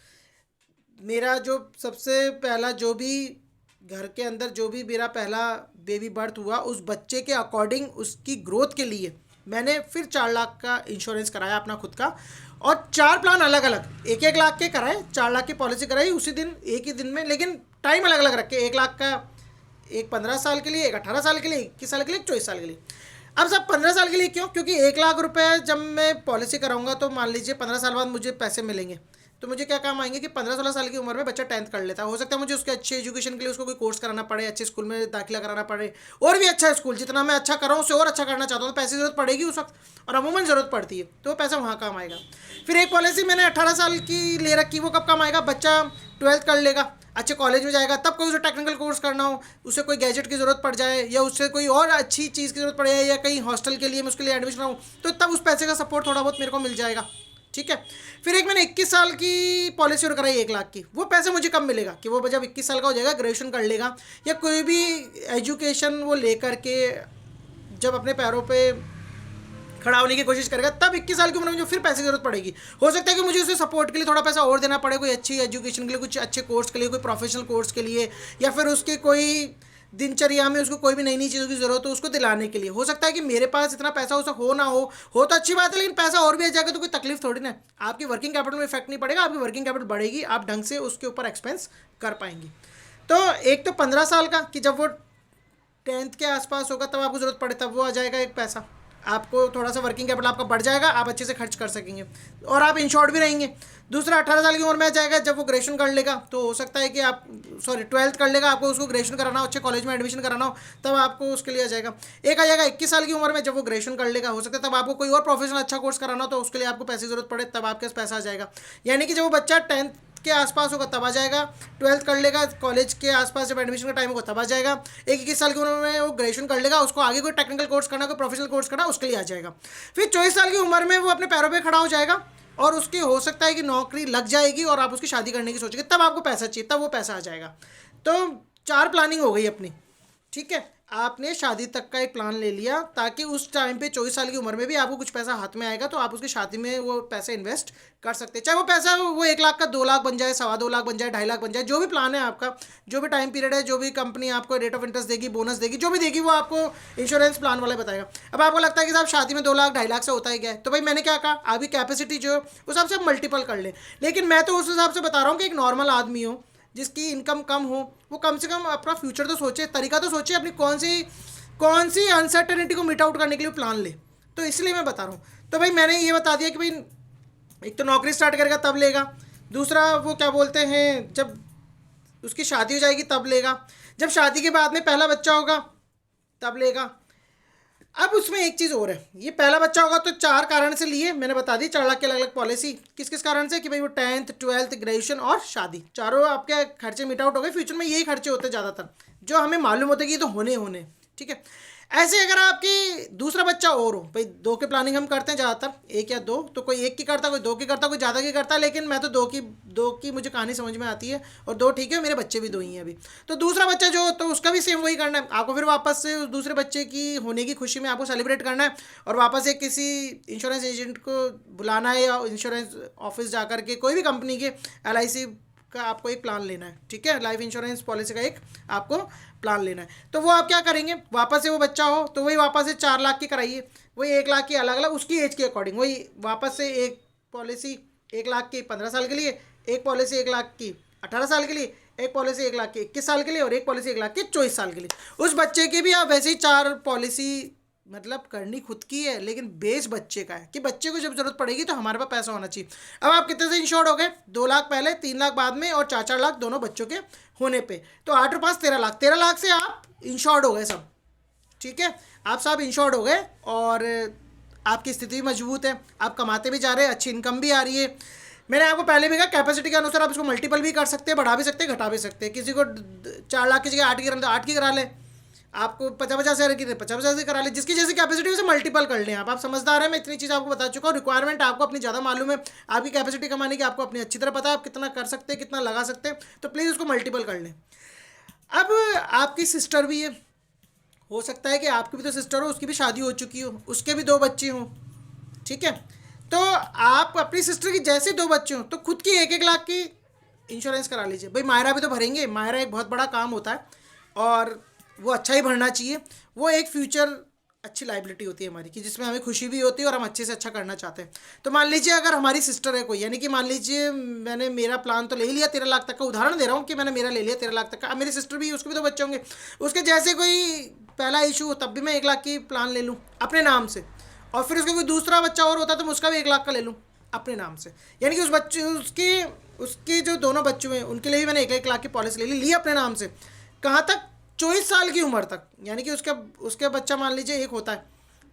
मेरा जो सबसे पहला जो भी घर के अंदर जो भी मेरा पहला बेबी बर्थ हुआ, उस बच्चे के अकॉर्डिंग उसकी ग्रोथ के लिए मैंने फिर 4 लाख का इंश्योरेंस कराया अपना खुद का, और 4 प्लान अलग अलग 1-1 लाख के कराए। 4 लाख की पॉलिसी कराई उसी दिन, एक ही दिन में, लेकिन टाइम अलग अलग रखे। 1 लाख का एक 15 साल के लिए, एक 18 साल के लिए, 21 साल के लिए, 24 साल के लिए। अब सब 15 साल के लिए क्यों? क्योंकि 1 लाख रुपए जब मैं पॉलिसी कराऊंगा तो मान लीजिए 15 साल बाद मुझे पैसे मिलेंगे, तो मुझे क्या काम आएंगे कि 15-16 साल की उम्र में बच्चा 10th कर लेता है। हो सकता है मुझे उसके अच्छे एजुकेशन के लिए उसको कोई कोर्स कराना पड़े, अच्छे स्कूल में दाखिला कराना पड़े, और भी अच्छा स्कूल, जितना मैं अच्छा कर रहा हूँ उससे और अच्छा करना चाहता हूँ, तो पैसे की जरूरत पड़ेगी उस वक्त, और अमूमन ज़रूरत पड़ती है, तो वो पैसा वहाँ काम आएगा। फिर एक पॉलिसी मैंने 18 साल की ले रखी, वो कब काम आएगा? बच्चा 12th कर लेगा, अच्छे कॉलेज में जाएगा, तब कोई उसे टेक्निकल कोर्स करना हो, उसे कोई गैजेट की ज़रूरत पड़ जाए, या उससे कोई और अच्छी चीज़ की ज़रूरत पड़ जाए, या कहीं हॉस्टल के लिए मैं उसके लिए एडमिशन हो, तो तब उस पैसे का सपोर्ट थोड़ा बहुत मेरे को मिल जाएगा। ठीक है। फिर एक मैंने 21 साल की पॉलिसी और कराई 1 लाख की। वो पैसे मुझे कब मिलेगा? कि वो जब 21 साल का हो जाएगा, ग्रेजुएशन कर लेगा, या कोई भी एजुकेशन वो लेकर के जब अपने पैरों पे खड़ा होने की कोशिश करेगा, तब 21 साल की उम्र में जो फिर पैसे की जरूरत पड़ेगी। हो सकता है कि मुझे उसे सपोर्ट के लिए थोड़ा पैसा और देना पड़े, कोई अच्छी एजुकेशन के लिए, कुछ अच्छे कोर्स के लिए, कोई प्रोफेशनल कोर्स के लिए, या फिर उसके कोई दिनचर्या में उसको कोई भी नई नई चीज़ों की ज़रूरत हो उसको दिलाने के लिए। हो सकता है कि मेरे पास इतना पैसा उसे हो ना हो तो अच्छी बात है, लेकिन पैसा और भी आ जाएगा तो कोई तकलीफ थोड़ी ना। आपकी वर्किंग कैपिटल में इफेक्ट नहीं पड़ेगा, आपकी वर्किंग कैपिटल बढ़ेगी, आप ढंग से उसके ऊपर एक्सपेंस कर पाएंगे। तो एक तो 15 साल का, कि जब वो 10th के आसपास होगा तब आपको ज़रूरत पड़े, तब वो आ जाएगा एक पैसा, आपको थोड़ा सा वर्किंग कैपिटल आपका बढ़ जाएगा, आप अच्छे से खर्च कर सकेंगे और आप इंश्योर्ड भी रहेंगे। दूसरा, 18 साल की उम्र में आ जाएगा, जब वो ग्रेजुएशन कर लेगा, तो हो सकता है कि आप 12th कर लेगा, आपको उसको ग्रेजुएशन कराना हो, अच्छे कॉलेज में एडमिशन कराना हो, तब आपको उसके लिए आ जाएगा। एक आ जाएगा 21 साल की उम्र में, जब वो ग्रेजुएशन कर लेगा, हो सकता है तब आपको कोई और प्रोफेशनल अच्छा कोर्स कराना हो, तो उसके लिए आपको पैसे की जरूरत पड़े, तब आपके पास पैसा आ जाएगा। यानी कि जब वो बच्चा 10th के आसपास होगा तब आ जाएगा, 12th कर लेगा, कॉलेज के आसपास जब एडमिशन का टाइम होगा तब आ जाएगा, 21 साल की उम्र में वो ग्रेजुएशन कर लेगा, उसको आगे कोई टेक्निकल कोर्स करना, कोई प्रोफेशनल कोर्स करना, उसके लिए आ जाएगा। फिर 24 साल की उम्र में वो अपने पैरों पे खड़ा हो जाएगा, और उसकी हो सकता है कि नौकरी लग जाएगी और आप उसकी शादी करने की सोचेंगे, तब आपको पैसा चाहिए, तब वो पैसा आ जाएगा। तो 4 प्लानिंग हो गई अपनी। ठीक है, आपने शादी तक का एक प्लान ले लिया, ताकि उस टाइम पे 24 साल की उम्र में भी आपको कुछ पैसा हाथ में आएगा, तो आप उसकी शादी में वो पैसे इन्वेस्ट कर सकते हैं। चाहे वो पैसा वो 1 लाख का 2 लाख बन जाए, 2.25 लाख बन जाए, 2.5 लाख बन जाए, जो भी प्लान है आपका, जो भी टाइम पीरियड है, जो भी कंपनी आपको रेट ऑफ इंटरेस्ट देगी, बोनस देगी, जो भी देगी, वो आपको इंश्योरेंस प्लान वाला बताएगा। अब आपको लगता है कि साहब शादी में 2 लाख 2.5 लाख से होता है क्या है, तो भाई मैंने क्या कहा, आपकी कैपेसिटी जो है उस हिसाब से मल्टीपल कर ले। लेकिन मैं तो उस हिसाब से बता रहा हूँ कि एक नॉर्मल आदमी हो, जिसकी इनकम कम हो, वो कम से कम अपना फ्यूचर तो सोचे, तरीका तो सोचे, अपनी कौन सी अनसर्टेनिटी को मिट आउट करने के लिए प्लान ले। तो इसलिए मैं बता रहा हूँ। तो भाई मैंने ये बता दिया कि भाई एक तो नौकरी स्टार्ट करेगा तब लेगा, दूसरा वो क्या बोलते हैं जब उसकी शादी हो जाएगी तब लेगा, जब शादी के बाद में पहला बच्चा होगा तब लेगा। अब उसमें एक चीज़ और है, ये पहला बच्चा होगा तो 4 कारण से लिए, मैंने बता दी 4 लाख की अलग अलग पॉलिसी, किस किस कारण से कि भाई वो 10th 12th ग्रेजुएशन और शादी, चारों आपके खर्चे मिट आउट हो गए। फ्यूचर में यही खर्चे होते हैं ज़्यादातर, जो हमें मालूम होता है कि ये तो होने, ठीक है। ऐसे अगर आपकी दूसरा बच्चा और हो, भाई 2 की प्लानिंग हम करते हैं ज़्यादातर, 1 या 2, तो कोई 1 की करता, कोई 2 की करता, कोई ज़्यादा की करता, लेकिन मैं तो 2 की मुझे कहानी समझ में आती है, और 2 ठीक है, मेरे बच्चे भी 2 ही हैं अभी। तो दूसरा बच्चा जो, तो उसका भी सेम वही करना है आपको, फिर वापस से उस दूसरे बच्चे की होने की खुशी में आपको सेलिब्रेट करना है, और वापस से किसी इंश्योरेंस एजेंट को बुलाना है, या इंश्योरेंस ऑफिस जा कर के कोई भी कंपनी के LIC का आपको एक प्लान लेना है, ठीक है, लाइफ इंश्योरेंस पॉलिसी का एक आपको प्लान लेना है। तो वो आप क्या करेंगे, वापस से वो बच्चा हो तो वही वापस से 4 लाख की कराइए, वही 1 लाख की अलग अलग उसकी एज के अकॉर्डिंग, वही वापस से एक पॉलिसी 1 लाख की 15 साल के लिए, एक पॉलिसी 1 लाख की 18 साल के लिए, एक पॉलिसी 1 लाख की 21 साल के लिए, और एक पॉलिसी 1 लाख की 24 साल के लिए। उस बच्चे की भी आप वैसे ही 4 पॉलिसी मतलब करनी खुद की है, लेकिन बेस बच्चे का है कि बच्चे को जब जरूरत पड़ेगी तो हमारे पास पैसा होना चाहिए। अब आप कितने से इंश्योर्ड हो गए, 2 लाख पहले, 3 लाख बाद में, और 4 लाख दोनों बच्चों के होने पे, तो 8 और 5 13 लाख, 13 लाख से आप इंश्योर्ड हो गए सब, ठीक है, आप सब इंश्योर्ड हो गए, और आपकी स्थिति भी मजबूत है, आप कमाते भी जा रहे हैं, अच्छी इनकम भी आ रही है। मैंने आपको पहले भी कहा कैपेसिटी के अनुसार आप इसको मल्टीपल भी कर सकते हैं, बढ़ा भी सकते हैं, घटा भी सकते हैं। किसी को 4 लाख की जगह 8 की कराना तो 8 की करा ले, आपको 50-50 की 50-50 की करा ले, जिसकी जैसी कैपेसिटी उसे मल्टीपल कर लें। आप समझदार हैं, मैं इतनी चीज़ आपको बता चुका हूँ। रिक्वायरमेंट आपको अपनी ज़्यादा मालूम है, आपकी कैपेसिटी कमाने की आपको अपनी अच्छी तरह पता है, आप कितना कर सकते हैं, कितना लगा सकते हैं, तो प्लीज़ उसको मल्टीपल कर लें। अब आपकी सिस्टर भी है, हो सकता है कि आपकी भी तो सिस्टर हो, उसकी भी शादी हो चुकी हो, उसके भी 2 बच्चे हों, ठीक है। तो आप अपनी सिस्टर की जैसे 2 बच्चे हों तो खुद की 1-1 लाख की इंश्योरेंस करा लीजिए। भाई मायरा भी तो भरेंगे, मायरा एक बहुत बड़ा काम होता है, और वो अच्छा ही भरना चाहिए। वो एक फ्यूचर अच्छी लाइबिलिटी होती है हमारी, कि जिसमें हमें खुशी भी होती है और हम अच्छे से अच्छा करना चाहते हैं। तो मान लीजिए अगर हमारी सिस्टर है कोई, यानी कि मान लीजिए मैंने मेरा प्लान तो ले लिया 13 लाख तक का, उदाहरण दे रहा हूँ कि मैंने मेरा ले लिया 13 लाख तक का, अब मेरी सिस्टर भी, उसके भी तो बच्चे होंगे, उसके जैसे कोई पहला इशू हो तब भी मैं 1 लाख की प्लान ले लूँ अपने नाम से, और फिर उसका कोई दूसरा बच्चा और होता है तो मैं उसका भी 1 लाख का ले लूँ अपने नाम से। यानी कि उस बच्चे उसके जो दोनों बच्चे हैं उनके लिए भी मैंने 1-1 लाख की पॉलिसी ले ली अपने नाम से। कहाँ तक, 24 साल की उम्र तक, यानी कि उसका बच्चा मान लीजिए 1 होता है,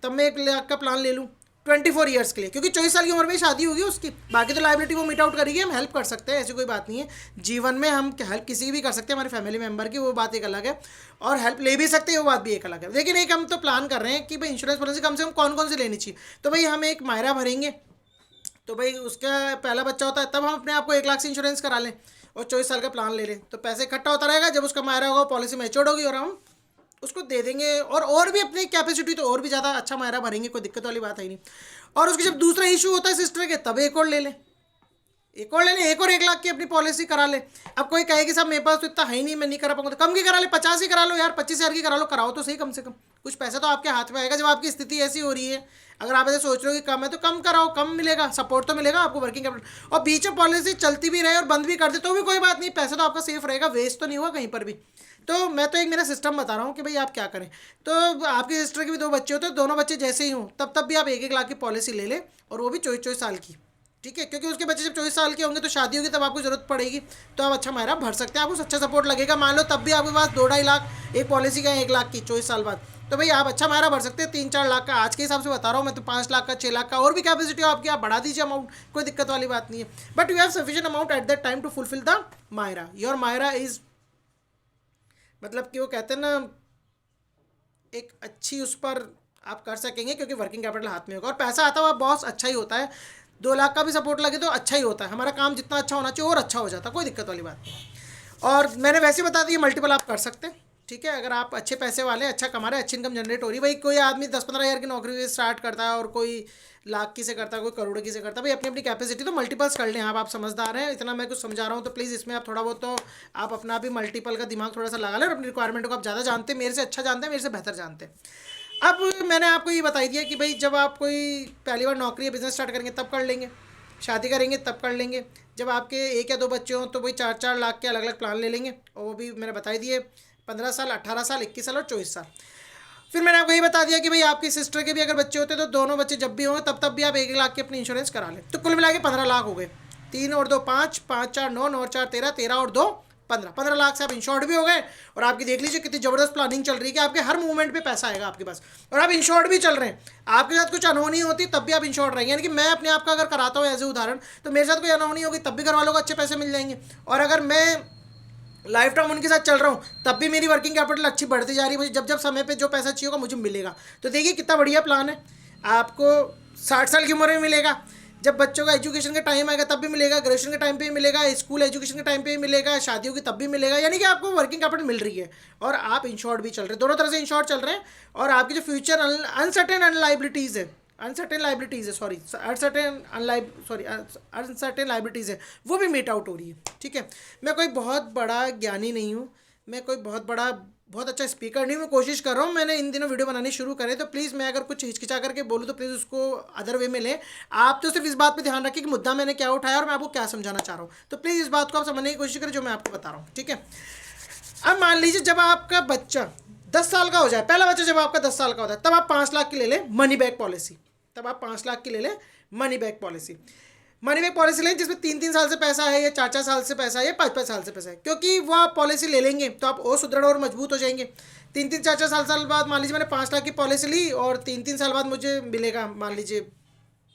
तब मैं 1 लाख का प्लान ले लूँ 24 ईयर्स के लिए, क्योंकि 24 साल की उम्र में ही शादी होगी उसकी। बाकी तो लाइबिलिटी वो मीट आउट करेगी, हम हेल्प कर सकते हैं, ऐसी कोई बात नहीं है। जीवन में हम हेल्प किसी की भी कर सकते हैं, हमारे फैमिली मेम्बर की, वो बात एक अलग है, और हेल्प ले भी सकते हैं, वो बात भी एक अलग है। लेकिन एक हम तो प्लान कर रहे हैं कि भाई इंश्योरेंस पॉलिसी कम से कम कौन कौन सी लेनी चाहिए। तो भाई हम एक मायरा भरेंगे, तो भाई उसका पहला बच्चा होता है तब हम अपने आप को 1 लाख से इंश्योरेंस करा लें, और 24 साल का प्लान ले लें, तो पैसे इकट्ठा होता रहेगा। जब उसका मायरा होगा पॉलिसी मैच्योर्ड होगी, और हम उसको दे देंगे, और भी अपनी कैपेसिटी तो और भी ज़्यादा अच्छा मायरा भरेंगे, कोई दिक्कत वाली बात है नहीं। और उसके जब दूसरा इशू होता है सिस्टर के, तब एक और ले लें, एक और ले लें, एक और 1 लाख की अपनी पॉलिसी करा ले। अब कोई कहे कि साहब मेरे पास तो इतना है ही नहीं, मैं नहीं करा पाऊंगा, तो कम की करा ले, 50 ही करा लो यार, 25,000 की करा लो, कराओ तो सही, कम से कम कुछ पैसा तो आपके हाथ में आएगा। जब आपकी स्थिति ऐसी हो रही है, अगर आप ऐसे सोच रहे हो कि कम है तो कम कराओ, कम मिलेगा, सपोर्ट तो मिलेगा आपको वर्किंग कैपिटल। और बीच में पॉलिसी चलती भी रहे और बंद भी कर दे तो भी कोई बात नहीं, पैसा तो आपका सेफ रहेगा, वेस्ट तो नहीं हुआ कहीं पर भी। तो मैं तो एक मेरा सिस्टम बता रहा हूँ कि भाई आप क्या करें। तो आपकी सिस्टर के भी 2 बच्चे होते हैं, दोनों बच्चे जैसे ही हों तब भी आप 1-1 लाख की पॉलिसी ले लें, और वो भी 24-24 साल की, ठीक है, क्योंकि उसके बच्चे जब 24 साल के होंगे तो शादी होगी, तब आपको जरूरत पड़ेगी, तो आप अच्छा मायरा भर सकते हैं, आपको अच्छा सपोर्ट लगेगा। मान लो तब भी आपके पास 2-2.5 लाख एक पॉलिसी का 1 लाख की 24 साल बाद, तो भाई आप अच्छा मायरा भर सकते हैं 3-4 लाख का। आज के हिसाब से बता रहा हूँ मैं, तो 5 लाख का, 6 लाख का, और भी कैपेसिटी हो आपकी, आप बढ़ा दीजिए अमाउंट, कोई दिक्कत वाली बात नहीं है। But you have sufficient amount at that time to fulfil the मायरा। योर मायरा इज, मतलब कि वो कहते हैं ना, एक अच्छी उस पर आप कर सकेंगे, क्योंकि वर्किंग कैपिटल हाथ में होगा, और पैसा आता हुआ बॉस अच्छा ही होता है। 2 लाख का भी सपोर्ट लगे तो अच्छा ही होता है, हमारा काम जितना अच्छा होना चाहिए और अच्छा हो जाता है, कोई दिक्कत वाली बात नहीं। और मैंने वैसे बता दिया मल्टीपल आप कर सकते हैं, ठीक है। अगर आप अच्छे पैसे वाले, अच्छा कमा रहे हैं, अच्छी इनकम जनरेट हो रही है, भाई कोई आदमी 10-15 हज़ार की नौकरी से स्टार्ट करता है, और कोई लाख की से करता है, कोई करोड़ की से करता है। भाई अपनी अपनी कैपेसिटी तो मल्टीपल्स कर लें आप समझदार हैं, इतना मैं कुछ समझा रहा हूँ, तो प्लीज़ इसमें आप थोड़ा बहुत तो आप अपना भी मल्टीपल का दिमाग थोड़ा सा लगा लें, और अपनी रिक्वायरमेंट को आप ज़्यादा जानते हैं, मेरे से अच्छा जानते हैं, मेरे से बेहतर जानते हैं। अब मैंने आपको ये बता दिया कि भाई जब आप कोई पहली बार नौकरी या बिजनेस स्टार्ट करेंगे तब कर लेंगे, शादी करेंगे तब कर लेंगे। जब आपके 1 या 2 बच्चे हों तो वही 4-4 लाख के अलग अलग प्लान ले लेंगे, और वो भी मैंने बता ही दिए, 15 साल, 18 साल, 21 साल और 24 साल। फिर मैंने आपको ये बता दिया कि भाई आपकी सिस्टर के भी अगर बच्चे होते तो दोनों बच्चे जब भी हों तब भी आप 1 लाख की अपनी इंश्योरेंस करा लें। तो कुल मिला के 15 लाख हो गए। 3 और 2 5, 5 4 9, 9 और 4 13, 13 और 2 15, 15 लाख से आप इंश्योर्ड भी हो गए। और आपकी देख लीजिए कितनी ज़बरदस्त प्लानिंग चल रही है कि आपके हर मूवमेंट पे पैसा आएगा आपके पास, और आप इंश्योर्ड भी चल रहे हैं। आपके साथ कुछ अनहोनी होती तब भी आप इंश्योर्ड रहेंगे। यानी कि मैं अपने आप का अगर कराता हूँ एज ए उदाहरण, तो मेरे साथ कोई अनहोनी होगी तब भी घर वालों को अच्छे पैसे मिल जाएंगे। और अगर मैं लाइफ टाइम उनके साथ चल रहा हूँ तब भी मेरी वर्किंग कैपिटल अच्छी बढ़ती जा रही है, मुझे जब जब समय पे जो पैसा चाहिए होगा मुझे मिलेगा। तो देखिए कितना बढ़िया प्लान है। आपको 60 साल की उम्र में मिलेगा, जब बच्चों का एजुकेशन का टाइम आएगा तब भी मिलेगा, ग्रेजुएशन के टाइम पे भी मिलेगा, स्कूल एजुकेशन के टाइम पे भी मिलेगा, शादियों की तब भी मिलेगा। यानी कि आपको वर्किंग कैपिटल मिल रही है और आप इंश्योर्ड भी चल रहे हैं, दोनों तरह से इंश्योर्ड चल रहे हैं। और आपकी जो फ्यूचर अनसर्टेन अनलाइबिलिटीज़ है, अनसर्टेन लाइबिलिटीज़ है, वो भी मीट आउट हो रही है। ठीक है, मैं कोई बहुत बड़ा ज्ञानी नहीं हूँ, मैं कोई बहुत अच्छा स्पीकर नहीं, मैं कोशिश कर रहा हूँ। मैंने इन दिनों वीडियो बनानी शुरू करे, तो प्लीज़ मैं अगर कुछ हिचकिचा करके बोलूँ तो प्लीज़ उसको अदर वे में लें। आप तो सिर्फ इस बात पे ध्यान रखिए कि मुद्दा मैंने क्या उठाया और मैं आपको क्या समझाना चाह रहा हूँ। तो प्लीज़ इस बात को आप समझने की कोशिश करें जो मैं आपको बता रहा हूँ। ठीक है, अब मान लीजिए जब आपका बच्चा 10 साल का हो जाए, पहला बच्चा जब आपका 10 साल का होता है, तब आप 5 लाख की ले लें मनी बैक पॉलिसी। तब आप 5 लाख की ले लें money back policy. Money back policy लें जिसमें 3-3 साल से पैसा है, या 4-4 साल से पैसा है, या 5-5 साल से पैसा है, क्योंकि वो आप पॉलिसी ले लेंगे तो आप और सुदृढ़ और मजबूत हो जाएंगे। 3-3 4-4 साल बाद मान लीजिए मैंने 5 लाख की पॉलिसी ली और 3-3 साल बाद मुझे मिलेगा, मान लीजिए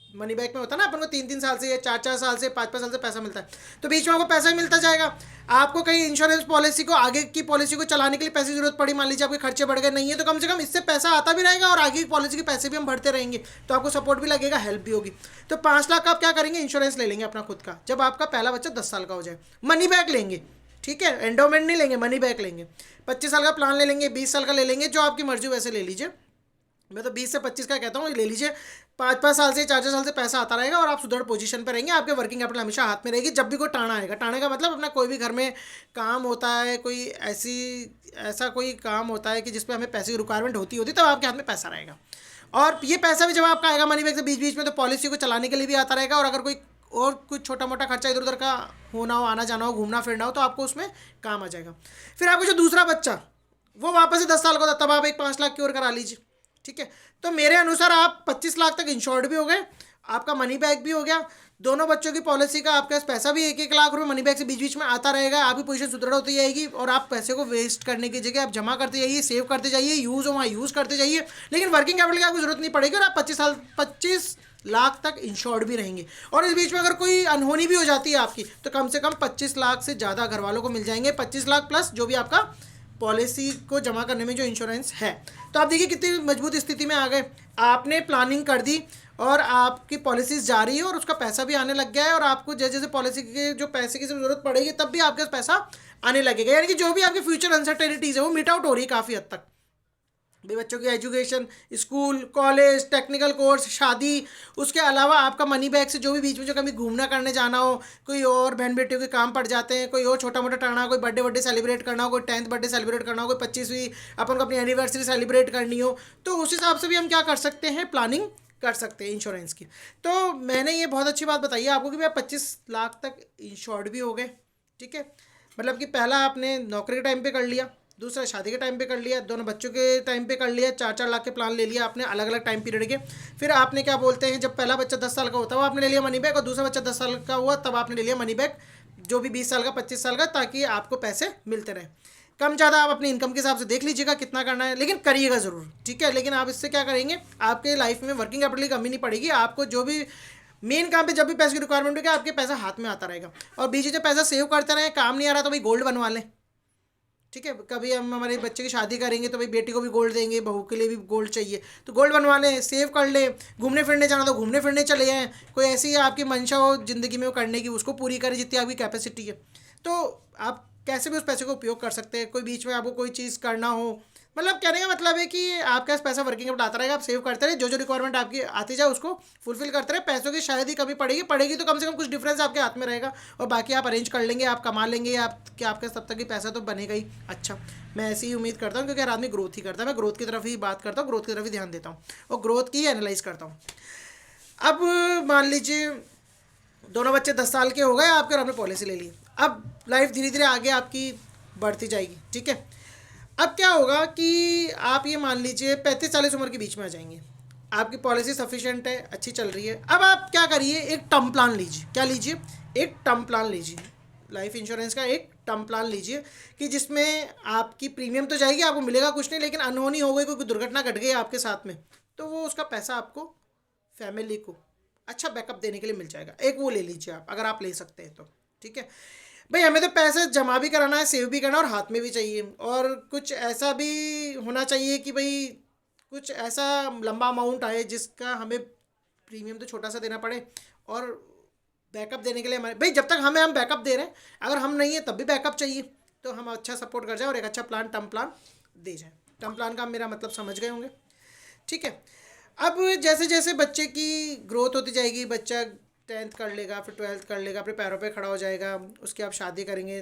मनी बैक में होता है ना अपन को 3-3 साल से या 4-4 साल से 5-5 साल से पैसा मिलता है, तो बीच में आपको पैसा ही मिलता जाएगा। आपको कहीं इंश्योरेंस पॉलिसी को, आगे की पॉलिसी को चलाने के लिए पैसे की जरूरत पड़ी, मान लीजिए आपके खर्चे बढ़ गए, नहीं है तो कम से कम इससे पैसा आता भी रहेगा और आगे की पॉलिसी के पैसे भी हम भरते रहेंगे, तो आपको सपोर्ट भी लगेगा, हेल्प भी होगी। तो 5 लाख आप क्या करेंगे, इंश्योरेंस ले लेंगे अपना खुद का, जब आपका पहला बच्चा 10 साल का हो जाए। मनी बैक लेंगे, ठीक है, एंडोमेंट नहीं लेंगे, मनी बैक लेंगे। 25 साल का प्लान ले लेंगे, 20 साल का ले लेंगे, जो आपकी मर्जी वैसे ले लीजिए। मैं तो 20 से 25 का कहता हूँ, ले लीजिए। 5-5 साल से 4-4 साल से पैसा आता रहेगा और आप सुदृढ़ पोजीशन पर रहेंगे, आपके वर्किंग कैपिटल हमेशा हाथ में रहेगी। जब भी कोई टाना आएगा, टाने का मतलब अपना कोई भी घर में काम होता है, कोई ऐसा कोई काम होता है कि जिसपे हमें पैसे की रिक्वायरमेंट होती तब आपके हाथ में पैसा रहेगा। और ये पैसा भी जब आपका आएगा मनी बैग से बीच बीच में, तो पॉलिसी को चलाने के लिए भी आता रहेगा। और अगर कोई और कुछ छोटा मोटा खर्चा इधर उधर का होना हो, आना जाना हो, घूमना फिरना हो, तो आपको उसमें काम आ जाएगा। फिर आपको जो दूसरा बच्चा वो वापस से 10 साल का होता, तब आप एक 5 लाख की ओर करा लीजिए। ठीक है, तो मेरे अनुसार आप 25 लाख तक इंश्योर्ड भी हो गए, आपका मनी बैक भी हो गया, दोनों बच्चों की पॉलिसी का आपके पास पैसा भी 1-1 लाख रुपए मनी बैक से बीच बीच में आता रहेगा, आपकी पोजीशन सुदृढ़ होती जाएगी। और आप पैसे को वेस्ट करने की जगह आप जमा करते जाइए, सेव करते जाइए, यूज़ हो वहाँ यूज़ करते जाइए, लेकिन वर्किंग कैपिटल की आपको जरूरत नहीं पड़ेगी और आप 25 लाख तक इंश्योर्ड भी रहेंगे। और इस बीच में अगर कोई अनहोनी भी हो जाती है आपकी, तो कम से कम 25 लाख से ज़्यादा घर वालों को मिल जाएंगे, 25 लाख प्लस जो भी आपका पॉलिसी को जमा करने में जो इंश्योरेंस है। तो आप देखिए कितनी मजबूत स्थिति में आ गए, आपने प्लानिंग कर दी और आपकी पॉलिसीज जारी है और उसका पैसा भी आने लग गया है। और आपको जैसे जैसे पॉलिसी के जो पैसे की ज़रूरत पड़ेगी तब भी आपके पास पैसा आने लगेगा। यानी कि जो भी आपकी फ्यूचर अनसर्टेनिटीज़ है वो मीट आउट हो रही है काफ़ी हद तक। भी बच्चों की education, school, college, technical course, शादी, उसके अलावा आपका मनी बैग से जो भी बीच में जो कभी घूमना करने जाना हो, कोई और बहन बेटियों के काम पड़ जाते हैं, कोई और छोटा मोटा टाना, कोई बर्थडे सेलिब्रेट करना हो, कोई 10th बर्थडे सेलिब्रेट करना हो, कोई 25वीं अपन को अपनी एनिवर्सरी सेलिब्रेट करनी हो, तो उस हिसाब से भी हम क्या कर सकते हैं, प्लानिंग कर सकते हैं इंश्योरेंस की। तो मैंने ये बहुत अच्छी बात बताई है आपको कि भाई 25 लाख तक इंश्योर्ड भी हो गए। ठीक है, मतलब कि पहला आपने नौकरी के टाइम पे कर लिया, दूसरा शादी के टाइम पे कर लिया, दोनों बच्चों के टाइम पे कर लिया, 4-4 लाख के प्लान ले लिया आपने अलग अलग टाइम पीरियड के। फिर आपने क्या बोलते हैं, जब पहला बच्चा 10 साल का होता है वो आपने ले लिया मनी बैक, और दूसरा बच्चा 10 साल का हुआ तब आपने ले लिया मनी बैक, जो भी 20 साल का, 25 साल का, ताकि आपको पैसे मिलते रहे। कम ज़्यादा आप अपनी इनकम के हिसाब से देख लीजिएगा कितना करना है, लेकिन करिएगा ज़रूर। ठीक है, लेकिन आप इससे क्या करेंगे, आपके लाइफ में वर्किंग कैपिटल की कमी नहीं पड़ेगी। आपको जो भी मेन काम पे जब भी पैसे की रिक्वायरमेंट होगी आपके पैसा हाथ में आता रहेगा। और बीच में पैसा सेव करते रहें, काम नहीं आ रहा तो भाई गोल्ड बनवा लें। ठीक है, कभी हम हमारे बच्चे की शादी करेंगे तो भाई बेटी को भी गोल्ड देंगे, बहू के लिए भी गोल्ड चाहिए, तो गोल्ड बनवा लें, सेव कर ले। घूमने फिरने जाना तो घूमने फिरने चले जाएँ, कोई ऐसी आपकी मंशा हो ज़िंदगी में वो करने की, उसको पूरी करें जितनी आपकी कैपेसिटी है। तो आप कैसे भी उस पैसे को उपयोग कर सकते हैं। कोई बीच में आपको कोई चीज़ करना हो, मतलब कहने का मतलब है कि आपके पास पैसा वर्किंग कैपिटल आता रहेगा, आप सेव करते रहे, जो जो रिक्वायरमेंट आपकी आती जाए उसको फुलफिल करते रहे। पैसों की शायद ही कमी पड़ेगी तो कम से कम कुछ डिफरेंस आपके हाथ में रहेगा, और बाकी आप अरेंज कर लेंगे, आप कमा लेंगे, आपके तब तक ही पैसा तो बनेगा ही। अच्छा, मैं ऐसी ही उम्मीद करता हूँ, क्योंकि हर आदमी ग्रोथ ही करता है, मैं ग्रोथ की तरफ ही बात करता हूँ, ग्रोथ की तरफ ही ध्यान देता हूँ और ग्रोथ की ही एनालाइज करता हूँ। अब मान लीजिए दोनों बच्चे 10 साल के हो गए आपके और आपने पॉलिसी ले ली। अब लाइफ धीरे धीरे आगे आपकी बढ़ती जाएगी, ठीक है। अब क्या होगा कि आप ये मान लीजिए 35-40 उम्र के बीच में आ जाएंगे, आपकी पॉलिसी सफिशिएंट है, अच्छी चल रही है। अब आप क्या करिए, एक टर्म प्लान लीजिए। क्या लीजिए? एक टर्म प्लान लीजिए, लाइफ इंश्योरेंस का एक टर्म प्लान लीजिए कि जिसमें आपकी प्रीमियम तो जाएगी, आपको मिलेगा कुछ नहीं, लेकिन अनहोनी हो गई, कोई दुर्घटना घट गई आपके साथ में, तो वो उसका पैसा आपको फैमिली को अच्छा बैकअप देने के लिए मिल जाएगा। एक वो ले लीजिए आप, अगर आप ले सकते हैं तो, ठीक है भाई। हमें तो पैसे जमा भी कराना है, सेव भी करना है, और हाथ में भी चाहिए, और कुछ ऐसा भी होना चाहिए कि भाई कुछ ऐसा लंबा अमाउंट आए जिसका हमें प्रीमियम तो छोटा सा देना पड़े, और बैकअप देने के लिए हमारे भाई, जब तक हम बैकअप दे रहे हैं, अगर हम नहीं है तब भी बैकअप चाहिए, तो हम अच्छा सपोर्ट कर जाए और एक अच्छा प्लान, टर्म प्लान दे जाए। टर्म प्लान का मेरा मतलब समझ गए होंगे, ठीक है। अब जैसे जैसे बच्चे की ग्रोथ होती जाएगी, बच्चा 10th कर लेगा, फिर 12th कर लेगा, अपने पैरों पे खड़ा हो जाएगा, उसकी आप शादी करेंगे,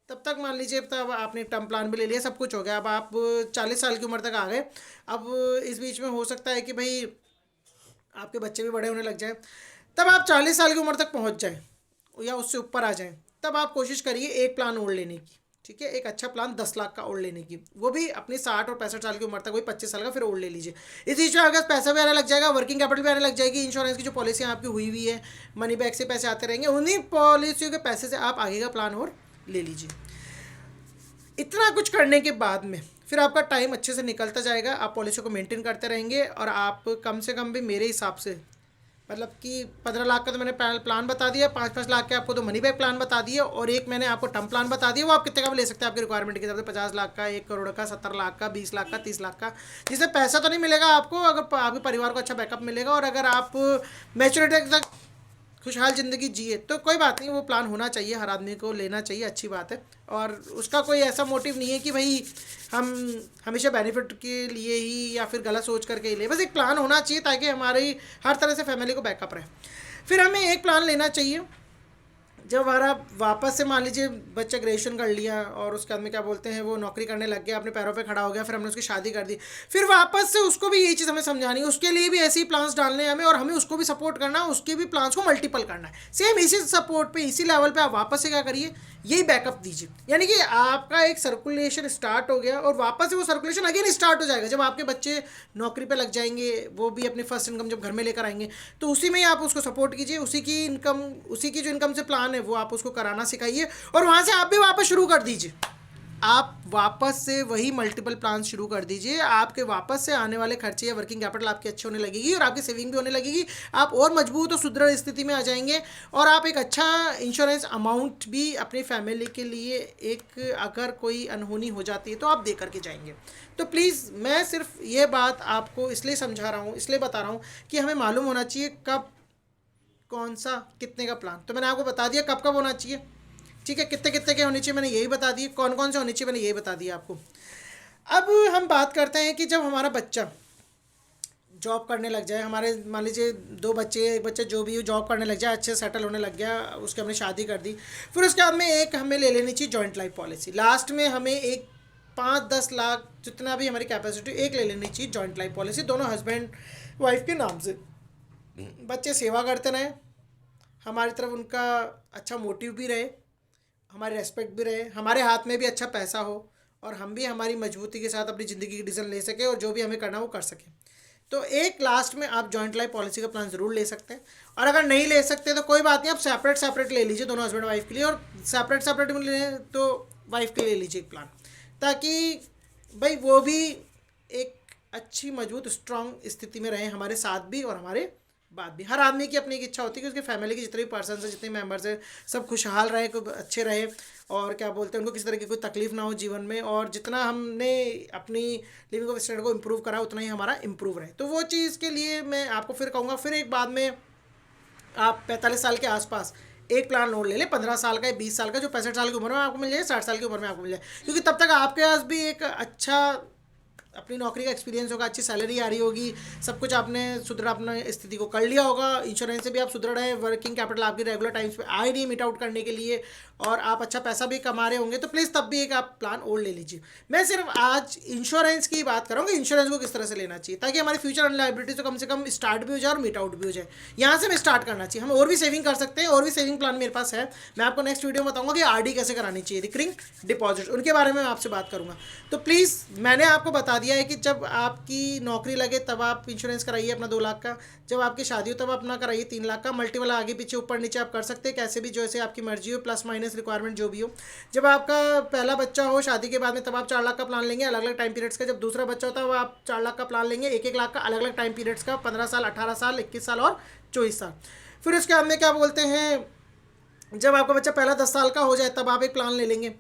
तब तक मान लीजिए तब आपने टर्म प्लान भी ले लिया, सब कुछ हो गया। अब आप 40 साल की उम्र तक आ गए। अब इस बीच में हो सकता है कि भाई आपके बच्चे भी बड़े होने लग जाए, तब आप 40 साल की उम्र तक पहुंच जाएं या उससे ऊपर आ जाएं, तब आप कोशिश करिए एक प्लान और लेने की, ठीक है। एक अच्छा प्लान 10 लाख का और लेने की, वो भी अपनी 60 और 65 साल की उम्र तक, वही 25 साल का फिर और ले लीजिए। इस बीच में आपके पैसा भी आने लग जाएगा, वर्किंग कैपिटल भी आने लग जाएगी, इंश्योरेंस की जो पॉलिसियाँ आपकी हुई हुई है, मनी बैक से पैसे आते रहेंगे, उन्हीं पॉलिसियों के पैसे से आप आगे का प्लान और ले लीजिए। इतना कुछ करने के बाद में फिर आपका टाइम अच्छे से निकलता जाएगा, आप पॉलिसी को मेंटेन करते रहेंगे, और आप कम से कम भी मेरे हिसाब से मतलब कि 15 लाख का तो मैंने प्लान बता दिया, 5-5 लाख के आपको तो मनी बैक प्लान बता दिया, और एक मैंने आपको टर्म प्लान बता दिया, वो आप कितने का भी ले सकते हैं आपकी रिक्वायरमेंट के हिसाब से, 50 लाख का, 1 करोड़ का, 70 लाख का, 20 लाख का, 30 लाख का, जिससे पैसा तो नहीं मिलेगा आपको, अगर आपके परिवार को अच्छा बैकअप मिलेगा, और अगर आप मैच्योरिटी तक खुशहाल ज़िंदगी जिए तो कोई बात नहीं, वो प्लान होना चाहिए, हर आदमी को लेना चाहिए, अच्छी बात है। और उसका कोई ऐसा मोटिव नहीं है कि भाई हम हमेशा बेनिफिट के लिए ही या फिर गलत सोच करके ही ले, बस एक प्लान होना चाहिए ताकि हमारी हर तरह से फैमिली को बैकअप रहे। फिर हमें एक प्लान लेना चाहिए जब हमारा वापस से मान लीजिए बच्चा ग्रेजुएशन कर लिया और उसके बाद में क्या बोलते हैं वो नौकरी करने लग गया, अपने पैरों पे खड़ा हो गया, फिर हमने उसकी शादी कर दी, फिर वापस से उसको भी यही चीज़ हमें समझानी है, उसके लिए भी ऐसे ही प्लान्स डालने हैं हमें, और हमें उसको भी सपोर्ट करना है, उसके भी प्लान्स को मल्टीपल करना है। सेम इसी सपोर्ट पे, इसी लेवल पे आप वापस से क्या करिए, यही बैकअप दीजिए, यानी कि आपका एक सर्कुलेशन स्टार्ट हो गया, और वापस से वो सर्कुलेशन अगेन स्टार्ट हो जाएगा जब आपके बच्चे नौकरी पे लग जाएंगे, वो भी अपनी फर्स्ट इनकम जब घर में लेकर आएंगे, तो उसी में ही आप उसको सपोर्ट कीजिए, उसी की इनकम, उसी की जो इनकम से प्लान है वो आप उसको कराना सिखाइए, और वहाँ से आप भी वापस शुरू कर दीजिए, आप वापस से वही मल्टीपल प्लान शुरू कर दीजिए। आपके वापस से आने वाले खर्चे या वर्किंग कैपिटल आपकी अच्छी होने लगेगी, और आपकी सेविंग भी होने लगेगी, आप और मजबूत और सुदृढ़ स्थिति में आ जाएंगे, और आप एक अच्छा इंश्योरेंस अमाउंट भी अपनी फैमिली के लिए, एक अगर कोई अनहोनी हो जाती है तो आप दे करके जाएंगे। तो प्लीज़ मैं सिर्फ ये बात आपको इसलिए समझा रहा हूँ, इसलिए बता रहा हूँ कि हमें मालूम होना चाहिए कब कौन सा कितने का प्लान, तो मैंने आपको बता दिया कब कब होना चाहिए, ठीक है, कितने कितने के होने चाहिए मैंने यही बता दिए, कौन कौन से होने चाहिए मैंने यही बता दिया आपको। अब हम बात करते हैं कि जब हमारा बच्चा जॉब करने लग जाए, हमारे मान लीजिए 2 बच्चे, एक बच्चा जो भी जॉब करने लग जाए, अच्छे सेटल होने लग गया, उसकी हमने शादी कर दी, फिर उसके बाद में एक हमें ले लेनी चाहिए जॉइंट लाइफ पॉलिसी। लास्ट में हमें एक 5-10 लाख जितना भी हमारी कैपेसिटी, एक ले लेनी चाहिए जॉइंट लाइफ पॉलिसी, दोनों हस्बैंड वाइफ के नाम से। बच्चे सेवा करते रहें, हमारी तरफ उनका अच्छा मोटिव भी रहे, हमारी रेस्पेक्ट भी रहे, हमारे हाथ में भी अच्छा पैसा हो, और हम भी हमारी मजबूती के साथ अपनी ज़िंदगी की डिसीजन ले सके, और जो भी हमें करना वो कर सकें। तो एक लास्ट में आप जॉइंट लाइफ पॉलिसी का प्लान ज़रूर ले सकते हैं, और अगर नहीं ले सकते तो कोई बात नहीं, आप सेपरेट ले लीजिए दोनों हस्बैंड वाइफ के लिए, और सेपरेट में ले तो वाइफ के लिए लीजिए एक प्लान, ताकि भाई वो भी एक अच्छी मजबूत स्ट्रॉन्ग स्थिति में रहे, हमारे साथ भी और हमारे बाद भी। हर आदमी की अपनी एक इच्छा होती है कि उसके फैमिली के जितने भी पर्सन हैं, जितने मेंबर्स हैं, सब खुशहाल रहे, अच्छे रहे, और क्या बोलते हैं उनको किसी तरह की कोई तकलीफ ना हो जीवन में, और जितना हमने अपनी लिविंग स्टैंडर्ड को इम्प्रूव करा उतना ही हमारा इम्प्रूव रहे। तो वो चीज़ के लिए मैं आपको फिर कहूँगा, फिर एक बाद में आप 45 साल के आसपास एक प्लान और ले लें, 15 साल का या 20 साल का, जो 65 साल की उम्र में आपको मिल जाए, 60 साल की उम्र में आपको मिल जाए, क्योंकि तब तक आपके पास भी एक अच्छा अपनी नौकरी का एक्सपीरियंस होगा, अच्छी सैलरी आ रही होगी, सब कुछ आपने सुधर अपना स्थिति को कर लिया होगा, इंश्योरेंस से भी आप सुधर रहे, वर्किंग कैपिटल आपकी रेगुलर टाइम्स पे आ ही नहीं मीट आउट करने के लिए, और आप अच्छा पैसा भी कमा रहे होंगे, तो प्लीज़ तब भी एक आप प्लान और ले लीजिए। मैं सिर्फ आज इंश्योरेंस की बात करूँगा, इंश्योरेंस को किस तरह से लेना चाहिए ताकि हमारी फ्यूचर अनलाइबिलिटी तो कम से कम स्टार्ट भी हो जाए और मीट आउट भी हो जाए। यहाँ से हमें स्टार्ट करना चाहिए, हम और भी सेविंग कर सकते हैं, और भी सेविंग प्लान मेरे पास है। मैं आपको नेक्स्ट वीडियो में बताऊंगा कि आरडी कैसे करानी चाहिए, रिकरिंग डिपॉजिट, उनके बारे में मैं आपसे बात करूंगा। तो प्लीज़ मैंने आपको बता दिया है कि जब आपकी नौकरी लगे तब आप इंश्योरेंस कराइए अपना 2 लाख का, जब आपकी शादी हो तब अपना कराइए 3 लाख का, मल्टीपल आगे पीछे ऊपर नीचे आप कर सकते हैं कैसे भी, जैसे आपकी मर्जी हो, प्लस माइनस रिक्वायरमेंट जो भी हो। जब आपका पहला बच्चा हो शादी के बाद में तब आप 4 लाख का प्लान लेंगे अलग अलग टाइम पीरियड्स का, जब दूसरा बच्चा होता है वो आप 4 लाख का प्लान लेंगे 1-1 लाख का अलग अलग टाइम पीरियड्स का, 15 साल, 18 साल, 21 साल और 24 साल। फिर उसके बाद में क्या बोलते हैं, जब आपका बच्चा पहला 10 साल का हो जाए तब आप एक प्लान ले लेंगे,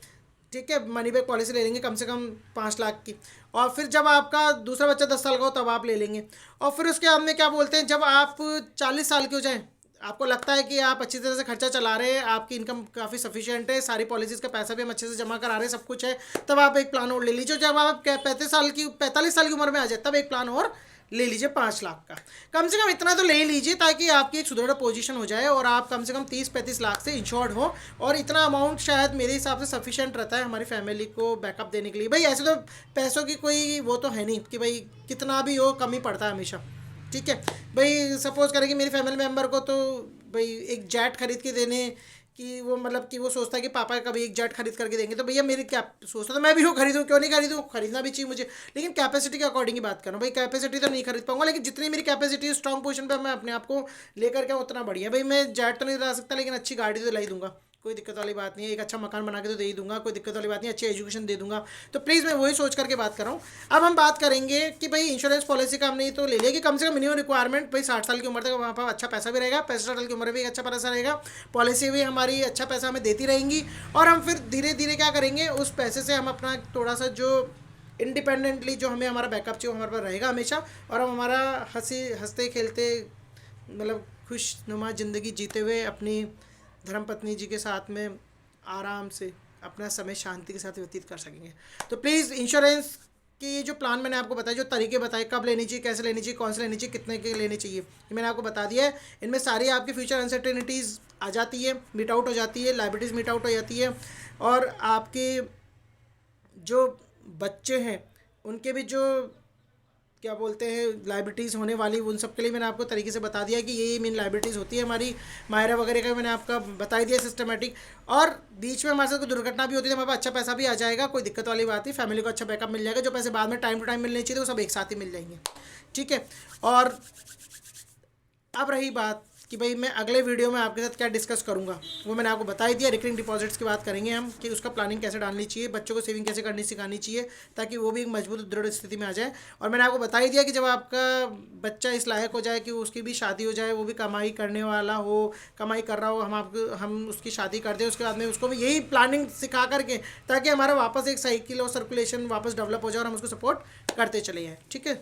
ठीक है, मनी बैक पॉलिसी ले लेंगे कम से कम 5 लाख की। और फिर जब आपका दूसरा बच्चा 10 साल का हो तब आप ले लेंगे। और फिर उसके बाद में क्या बोलते हैं, जब आप 40 साल के हो जाएं, आपको लगता है कि आप अच्छी तरह से खर्चा चला रहे हैं, आपकी इनकम काफ़ी सफिशिएंट है, सारी पॉलिसीज़ का पैसा भी हम अच्छे से जमा करा रहे हैं, सब कुछ है, तब आप एक प्लान और ले लीजिए। जब आप 45 साल की उम्र में आ जाए तब एक प्लान और ले लीजिए 5 लाख का। कम से कम इतना तो ले लीजिए ताकि आपकी एक सुदृढ़ पोजीशन हो जाए और आप कम से कम 30-35 लाख से इंश्योर्ड हो, और इतना अमाउंट शायद मेरे हिसाब से सफिशिएंट रहता है हमारी फैमिली को बैकअप देने के लिए। भाई ऐसे तो पैसों की कोई वो तो है नहीं कि भाई कितना भी हो कम ही पड़ता है हमेशा, ठीक है। भाई सपोज करें कि मेरी फैमिली मेम्बर को तो भाई एक जेट खरीद के देने कि वो मतलब कि वो सोचता है कि पापा कभी एक जेट खरीद करके देंगे, तो भैया मेरी क्या सोचता, तो मैं भी वो खरीदूँ, क्यों नहीं खरीदूँ, खरीदना भी चाहिए मुझे, लेकिन कैपेसिटी के अकॉर्डिंग ही बात करूँ। भाई कैपेसिटी तो नहीं खरीद पाऊंगा, लेकिन जितनी मेरी कैपेसिटी स्ट्रॉन्ग पोजीशन पे मैं अपने आप को लेकर के उतना बढ़िया। भाई मैं जेट तो नहीं ला सकता लेकिन अच्छी गाड़ी तो ला ही दूंगा, कोई दिक्कत वाली बात नहीं है, एक अच्छा मकान बना के तो दे ही दूंगा, कोई दिक्कत वाली बात नहीं, अच्छी एजुकेशन दे दूंगा। तो प्लीज़ मैं वही सोच करके बात कर रहा हूँ। अब हम बात करेंगे कि भाई इंश्योरेंस पॉलिसी का हमने तो ले लिया कि कम से कम मिनिमम रिक्वायरमेंट भाई 60 साल की उम्र तक वहाँ पर अच्छा पैसा भी रहेगा, 65 साल की उम्र में भी अच्छा पैसा रहेगा, पॉलिसी भी हमारी अच्छा पैसा हमें देती रहेंगी, और हम फिर धीरे धीरे क्या करेंगे, उस पैसे से हम अपना थोड़ा सा जो इंडिपेंडेंटली जो हमें हमारा बैकअप चाहिए हमारे पास रहेगा हमेशा, और हम हमारा हंसते खेलते मतलब खुशनुमा ज़िंदगी जीते हुए अपनी धर्मपत्नी जी के साथ में आराम से अपना समय शांति के साथ व्यतीत कर सकेंगे। तो प्लीज़ इंश्योरेंस की जो प्लान मैंने आपको बताया, जो तरीके बताए, कब लेनी चाहिए, कैसे लेनी चाहिए, कौन से लेनी चाहिए, कितने के लेने चाहिए, ये मैंने आपको बता दिया है। इनमें सारी आपकी फ्यूचर अनसर्टेनिटीज़ आ जाती है, मीट आउट हो जाती है, लाइबिलिटीज़ मीट आउट हो जाती है, और आपके जो बच्चे हैं उनके भी जो क्या बोलते हैं लाइबिलिटीज़ होने वाली, उन सब के लिए मैंने आपको तरीके से बता दिया कि ये मेन लाइबिलिटीज़ होती है हमारी, मायरा वगैरह का मैंने आपका बता दिया सिस्टमेटिक। और बीच में हमारे साथ कोई दुर्घटना भी होती है तो हमारे पास अच्छा पैसा भी आ जाएगा, कोई दिक्कत वाली बात नहीं, फैमिली को अच्छा बैकअप मिल जाएगा, जो पैसे बाद में टाइम टू टाइम मिलने चाहिए वो सब एक साथ ही मिल जाएंगे, ठीक है। और अब रही बात कि भाई मैं अगले वीडियो में आपके साथ क्या डिस्कस करूंगा, वो मैंने आपको बता ही दिया। रिकरिंग डिपॉजिट्स की बात करेंगे हम कि उसका प्लानिंग कैसे डालनी चाहिए, बच्चों को सेविंग कैसे करनी सिखानी चाहिए ताकि वो भी एक मजबूत दृढ़ स्थिति में आ जाए। और मैंने आपको बता ही दिया कि जब आपका बच्चा इस लायक हो जाए कि उसकी भी शादी हो जाए, वो भी कमाई करने वाला हो, कमाई कर रहा हो, हम उसकी शादी कर दें, उसके बाद में उसको भी यही प्लानिंग सिखा करके ताकि हमारा वापस एक साइकिल और सर्कुलेशन वापस डेवलप हो जाए और हम उसको सपोर्ट करते चले जाएँ, ठीक है।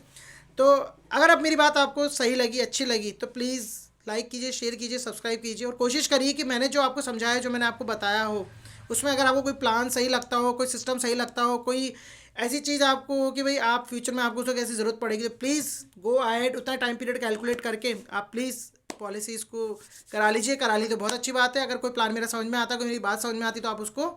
तो अगर अब मेरी बात आपको सही लगी, अच्छी लगी, तो प्लीज़ लाइक कीजिए, शेयर कीजिए, सब्सक्राइब कीजिए, और कोशिश करिए कि मैंने जो आपको समझाया, जो मैंने आपको बताया हो, उसमें अगर आपको कोई प्लान सही लगता हो, कोई सिस्टम सही लगता हो, कोई ऐसी चीज़ आपको हो कि भाई आप फ्यूचर में आपको उसको कैसी ज़रूरत पड़ेगी, तो प्लीज़ गो अहेड, उतना टाइम पीरियड कैलकुलेट करके आप प्लीज़ पॉलिसीज़ को करा लीजिए। करा ली तो बहुत अच्छी बात है। अगर कोई प्लान मेरा समझ में आता, कोई मेरी बात समझ में आती, तो आप उसको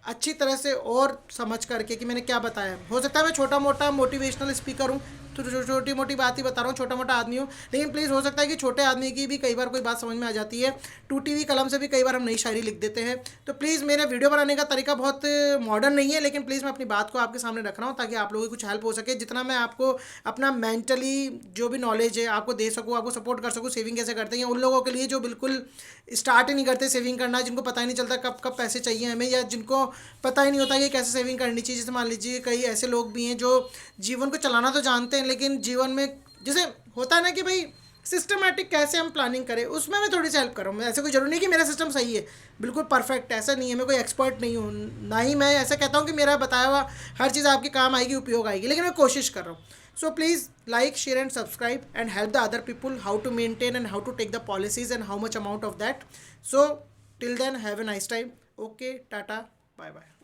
अच्छी तरह से और समझ करके कि मैंने क्या बताया, हो सकता है मैं छोटा मोटा मोटिवेशनल स्पीकर हूँ तो छोटी मोटी बात ही बता रहा हूँ, छोटा मोटा आदमी हूँ, लेकिन प्लीज़ हो सकता है कि छोटे आदमी की भी कई बार कोई बात समझ में आ जाती है, टूटी हुई कलम से भी कई बार हम नई शायरी लिख देते हैं। तो प्लीज़ मेरे वीडियो बनाने का तरीका बहुत मॉडर्न नहीं है, लेकिन प्लीज़ मैं अपनी बात को आपके सामने रख रहा हूँ ताकि आप लोगों की कुछ हेल्प हो सके, जितना मैं आपको अपना मेंटली जो भी नॉलेज है आपको दे सकूँ, आपको सपोर्ट कर सकूँ। सेविंग कैसे करते हैं उन लोगों के लिए जो बिल्कुल स्टार्ट ही नहीं करते सेविंग करना, जिनको पता ही नहीं चलता कब कब पैसे चाहिए हमें, या जिनको पता ही नहीं होता कि कैसे सेविंग करनी चाहिए। जैसे मान लीजिए कई ऐसे लोग भी हैं जो जीवन को चलाना तो जानते हैं, लेकिन जीवन में जैसे होता है ना कि भाई सिस्टमेटिक कैसे हम प्लानिंग करें, उसमें मैं थोड़ी सी हेल्प कर रहा हूँ। ऐसे कोई जरूरी नहीं कि मेरा सिस्टम सही है, बिल्कुल परफेक्ट ऐसा नहीं है, मैं कोई एक्सपर्ट नहीं हूँ, ना ही मैं ऐसा कहता हूँ कि मेरा बताया हुआ हर चीज़ आपके काम आएगी, उपयोग आएगी, लेकिन मैं कोशिश कर रहा हूँ। So please like, share and subscribe and help the other people how to maintain and how to take the policies and how much amount of that. So till then have a nice time. Okay, tata, bye bye.